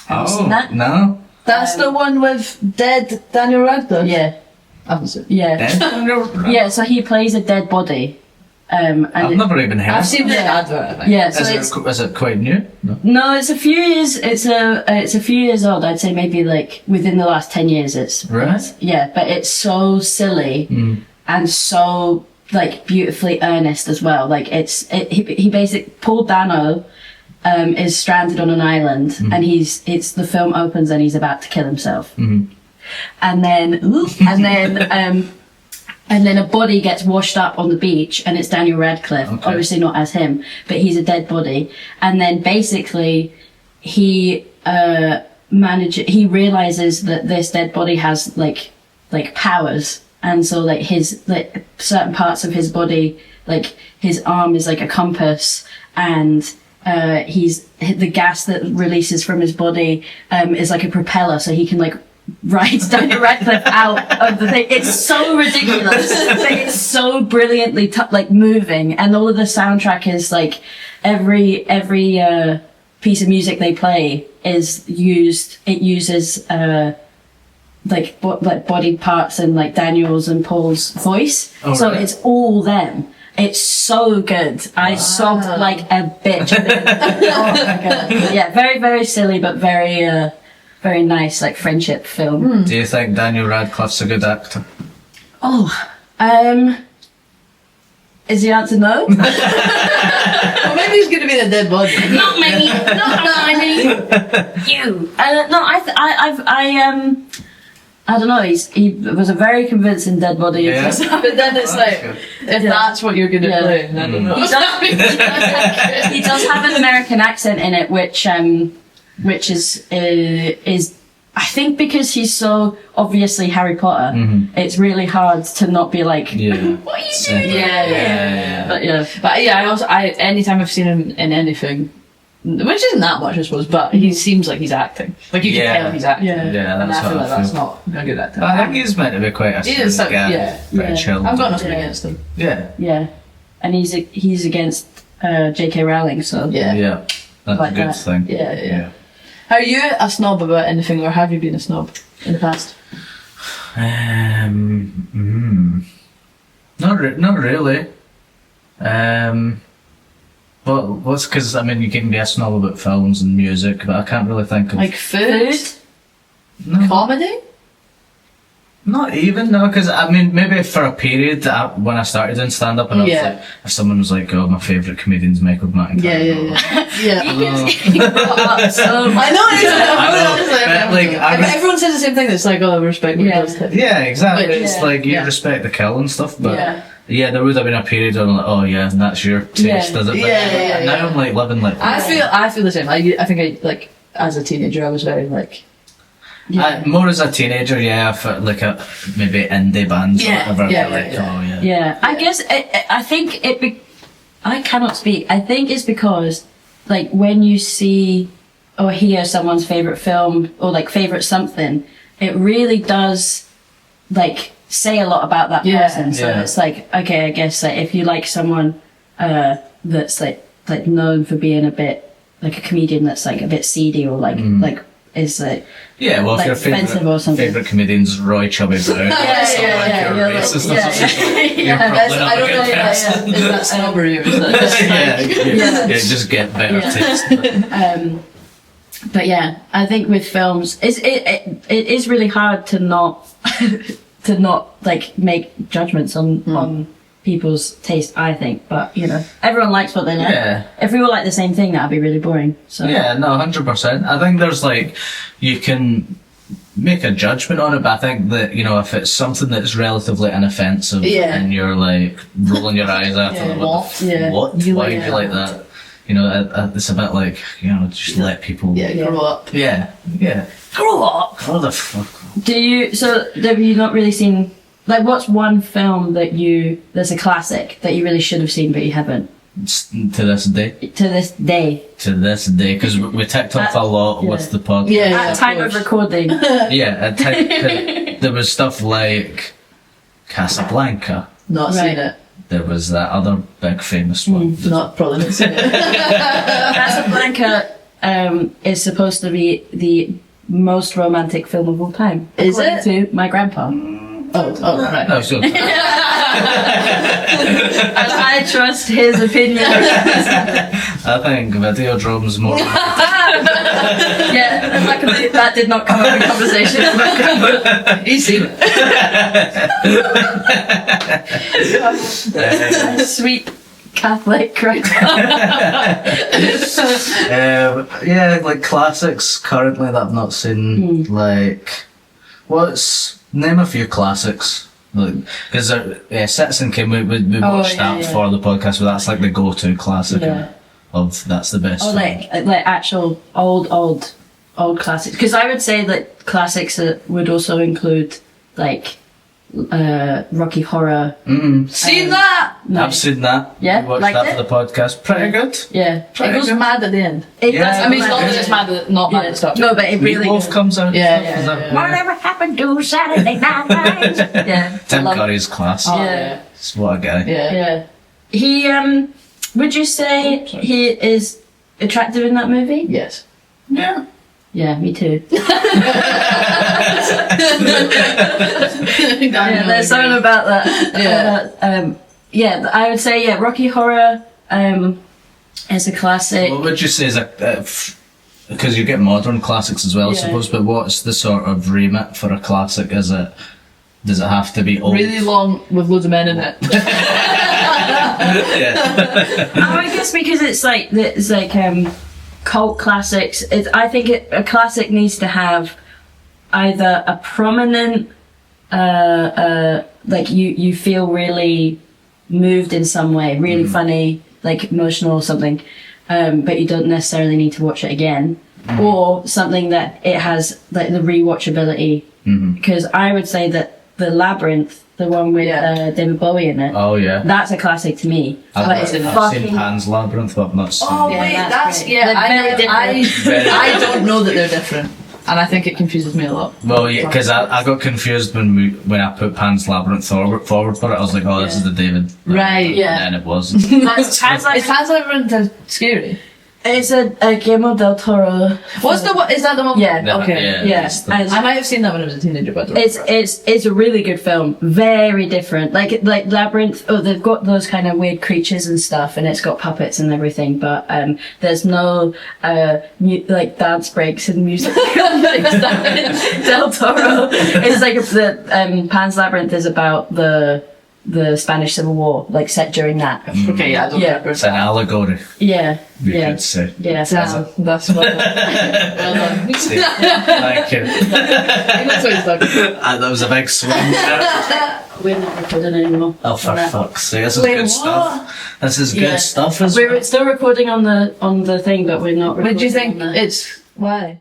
S3: Have you seen that?
S5: No.
S4: That's the one with dead Daniel Radcliffe.
S3: Yeah,
S4: I haven't seen it.
S3: yeah, yeah. So he plays a dead body.
S5: I've never even heard.
S4: I've seen the advert. I think.
S3: Yeah, so
S5: Is it quite new?
S3: no, it's a few years. It's a few years old. I'd say maybe like within the last 10 years.
S5: Right.
S3: Yeah, but it's so silly and so like beautifully earnest as well. Like he basically Paul Dano is stranded on an island and the film opens and he's about to kill himself. And then a body gets washed up on the beach and it's Daniel Radcliffe, obviously not as him, but he's a dead body. And then basically he realizes that this dead body has like powers. And so like his like certain parts of his body, like his arm is like a compass, and the gas that releases from his body is like a propeller, so he can like ride Daniel Radcliffe out of the thing. It's so ridiculous, but it's so brilliantly like moving, and all of the soundtrack is like every piece of music they play uses like body parts and like Daniel's and Paul's voice.
S5: Oh,
S3: so
S5: really?
S3: it's all them. It's so good. I sobbed like a bitch. Oh my god. Yeah, very, very silly, but very very nice, like friendship film.
S5: Do you think Daniel Radcliffe's a good actor?
S3: Oh, is the answer no?
S4: Well, maybe he's going to be the dead body.
S3: Not me. Not me. You. No, I don't know. He was a very convincing dead body.
S5: Yeah.
S4: But then it's like, if that's what you're going to play, I don't know.
S3: He does have an American accent in it, which is I think because he's so obviously Harry Potter, it's really hard to not be like, what are you doing?
S4: Yeah.
S3: But yeah,
S4: I anytime I've seen him in anything, which isn't that much, I suppose, but he seems like he's acting. Like you can tell he's acting.
S3: Yeah.
S4: And
S5: That's
S4: I feel
S5: what
S4: like that's not a good actor.
S5: I think he's meant to be quite a
S4: He is,
S5: sweet guy,
S4: yeah.
S5: very chilled.
S4: I've got nothing against him.
S5: Yeah.
S3: and he's against J.K. Rowling, so
S5: Yeah. That's
S3: Like
S5: a good
S3: that.
S5: thing.
S4: Yeah. Are you a snob about anything, or have you been a snob in the past?
S5: Not really. But what's because I mean you can be a snob about films and music, but I can't really think of
S4: Like food?
S5: No.
S4: Comedy?
S5: Not even, no, because I mean, maybe for a period when I started doing stand up, and I was like, if someone was like, "Oh, my favourite comedian's Michael Mann."
S4: Yeah.
S3: you can put up so
S4: I know,
S5: but, like,
S4: everyone says the same thing. It's like, oh, respect what he does.
S5: Yeah, exactly.
S4: But,
S5: it's like you respect the kill and stuff, but
S3: Yeah.
S5: there would have been a period where I'm like, oh yeah, that's your taste, does it? But
S4: Yeah.
S5: now I'm like living like
S4: I feel the same. I think I like as a teenager I was very like.
S5: more as a teenager, for like a maybe indie bands or whatever.
S3: Yeah, I guess I think I cannot speak. I think it's because like when you see or hear someone's favorite film or like favorite something, it really does like say a lot about that person. So it's like, okay, I guess like if you like someone that's like known for being a bit like a comedian that's like a bit seedy or like is like
S5: well,
S3: like
S5: if your
S3: expensive or something.
S5: favourite comedian's Roy Chubby Brown, you're racist or something. You're probably not a good person.
S4: Is that snobbery or is that
S5: just get better taste.
S3: But yeah, I think with films, it is really hard to not like make judgments on people's taste. I think, but you know, everyone likes what they like.
S5: Yeah.
S3: If we all like the same thing, that'd be really boring. So
S5: 100%. I think there's like you can make a judgment on it, but I think that if it's something that's relatively inoffensive and you're like rolling your eyes after them, what? Why would you like that? You know, it's a bit like, you know, just let people.
S4: Yeah, grow up.
S5: Yeah.
S4: Grow up.
S5: What the fuck?
S3: Have you not really seen, like, what's one film that's a classic that you really should have seen but you haven't?
S5: To this day.
S3: To this day.
S5: To this day, because we ticked off a lot with the podcast.
S4: Yeah.
S3: At time of recording.
S5: Yeah, there was stuff like Casablanca.
S4: Not seen it.
S5: There was that other big famous one.
S4: Probably not seen it.
S3: Casablanca is supposed to be the most romantic film of all time.
S4: Is
S3: according
S4: it?
S3: To my grandpa.
S4: Oh, right.
S5: No, so
S3: And I trust his opinion.
S5: I think Videodrome's more.
S3: Yeah, and luckily that did not come up in conversation with my grandpa.
S4: He's seen it.
S3: Sweet Catholic grandpa.
S5: Yeah, like classics currently that I've not seen. Like, name a few classics. Because Citizen Kane, we watched that for the podcast, but that's like the go-to classic of that's the best.
S3: Oh, like actual old classics. Because I would say that classics would also include like Rocky Horror.
S4: Seen that?
S3: No.
S5: I've seen that.
S3: Yeah,
S5: We watched
S3: liked
S5: that
S3: it?
S5: for the podcast. Pretty good.
S3: Yeah,
S4: It goes mad at the end.
S3: it
S5: Yeah.
S3: does.
S4: I mean, it's not that it's mad at it stops.
S3: No, but it really.
S5: Meatloaf comes out.
S4: Yeah.
S5: Is that-
S3: Whatever happened to Saturday Night Live? Yeah,
S5: Tim
S3: love-
S5: Curry's class.
S4: Oh,
S3: Yeah.
S5: What a guy.
S4: Yeah.
S3: Yeah, he would you say he is attractive in that movie?
S4: Yes.
S5: Yeah.
S3: Yeah, me too. Yeah, there's something about that. Yeah, I would say Rocky Horror is a classic.
S5: What would you say is because you get modern classics as well, I
S3: Yeah.
S5: suppose, but what's the sort of remit for a classic? Does it have to be old?
S4: Really long with loads of men in it.
S5: Yeah.
S3: I guess because it's like cult classics. I think a classic needs to have either a prominent, like you feel really moved in some way, really funny, like emotional or something, but you don't necessarily need to watch it again, or something that it has like the rewatchability. Because I would say that the Labyrinth, the one with David Bowie in it,
S5: Oh yeah.
S3: that's a classic to me.
S5: I've
S3: But it's
S5: seen
S3: fucking.
S5: Pan's Labyrinth, but I've not seen.
S4: Oh
S3: Yeah,
S4: wait,
S3: that's
S4: that's
S3: great.
S4: yeah.
S3: They're very different.
S4: I don't know that they're different, and I think it confuses me a lot.
S5: Well, yeah, because I got confused when I put Pan's Labyrinth forward for it. I was like, oh, this is the David.
S4: Right,
S3: yeah.
S5: And then it wasn't.
S3: Pan's
S4: Is Pan's Labyrinth scary?
S3: It's a Guillermo del Toro.
S4: What's the one? Is that the one?
S3: Yeah.
S4: Okay.
S3: Yeah,
S5: it's the-
S3: and
S4: I might have seen that when I was a teenager, but I don't remember.
S3: it's a really good film. Very different. Like Labyrinth. Oh, they've got those kind of weird creatures and stuff, and it's got puppets and everything. But there's no like dance breaks and music. Del Toro. It's like Pan's Labyrinth is about the Spanish Civil War, like set during that.
S4: Okay, yeah, I don't
S3: Yeah.
S4: remember.
S5: It's an allegory,
S3: Yeah.
S5: we
S3: Yeah.
S5: could say.
S3: Yeah.
S4: That's well done. Well done.
S5: Thank you.
S4: That's what he's talking about.
S5: That was a big swing.
S3: We're not recording anymore.
S5: Oh, for
S3: Yeah.
S5: fuck's sake! This is
S3: Wait,
S5: good
S3: what?
S5: stuff. This is
S3: Yeah.
S5: good stuff. As
S3: We're still recording on the thing, but we're not.
S4: But do you
S3: recording
S4: think
S3: on the-
S4: it's why?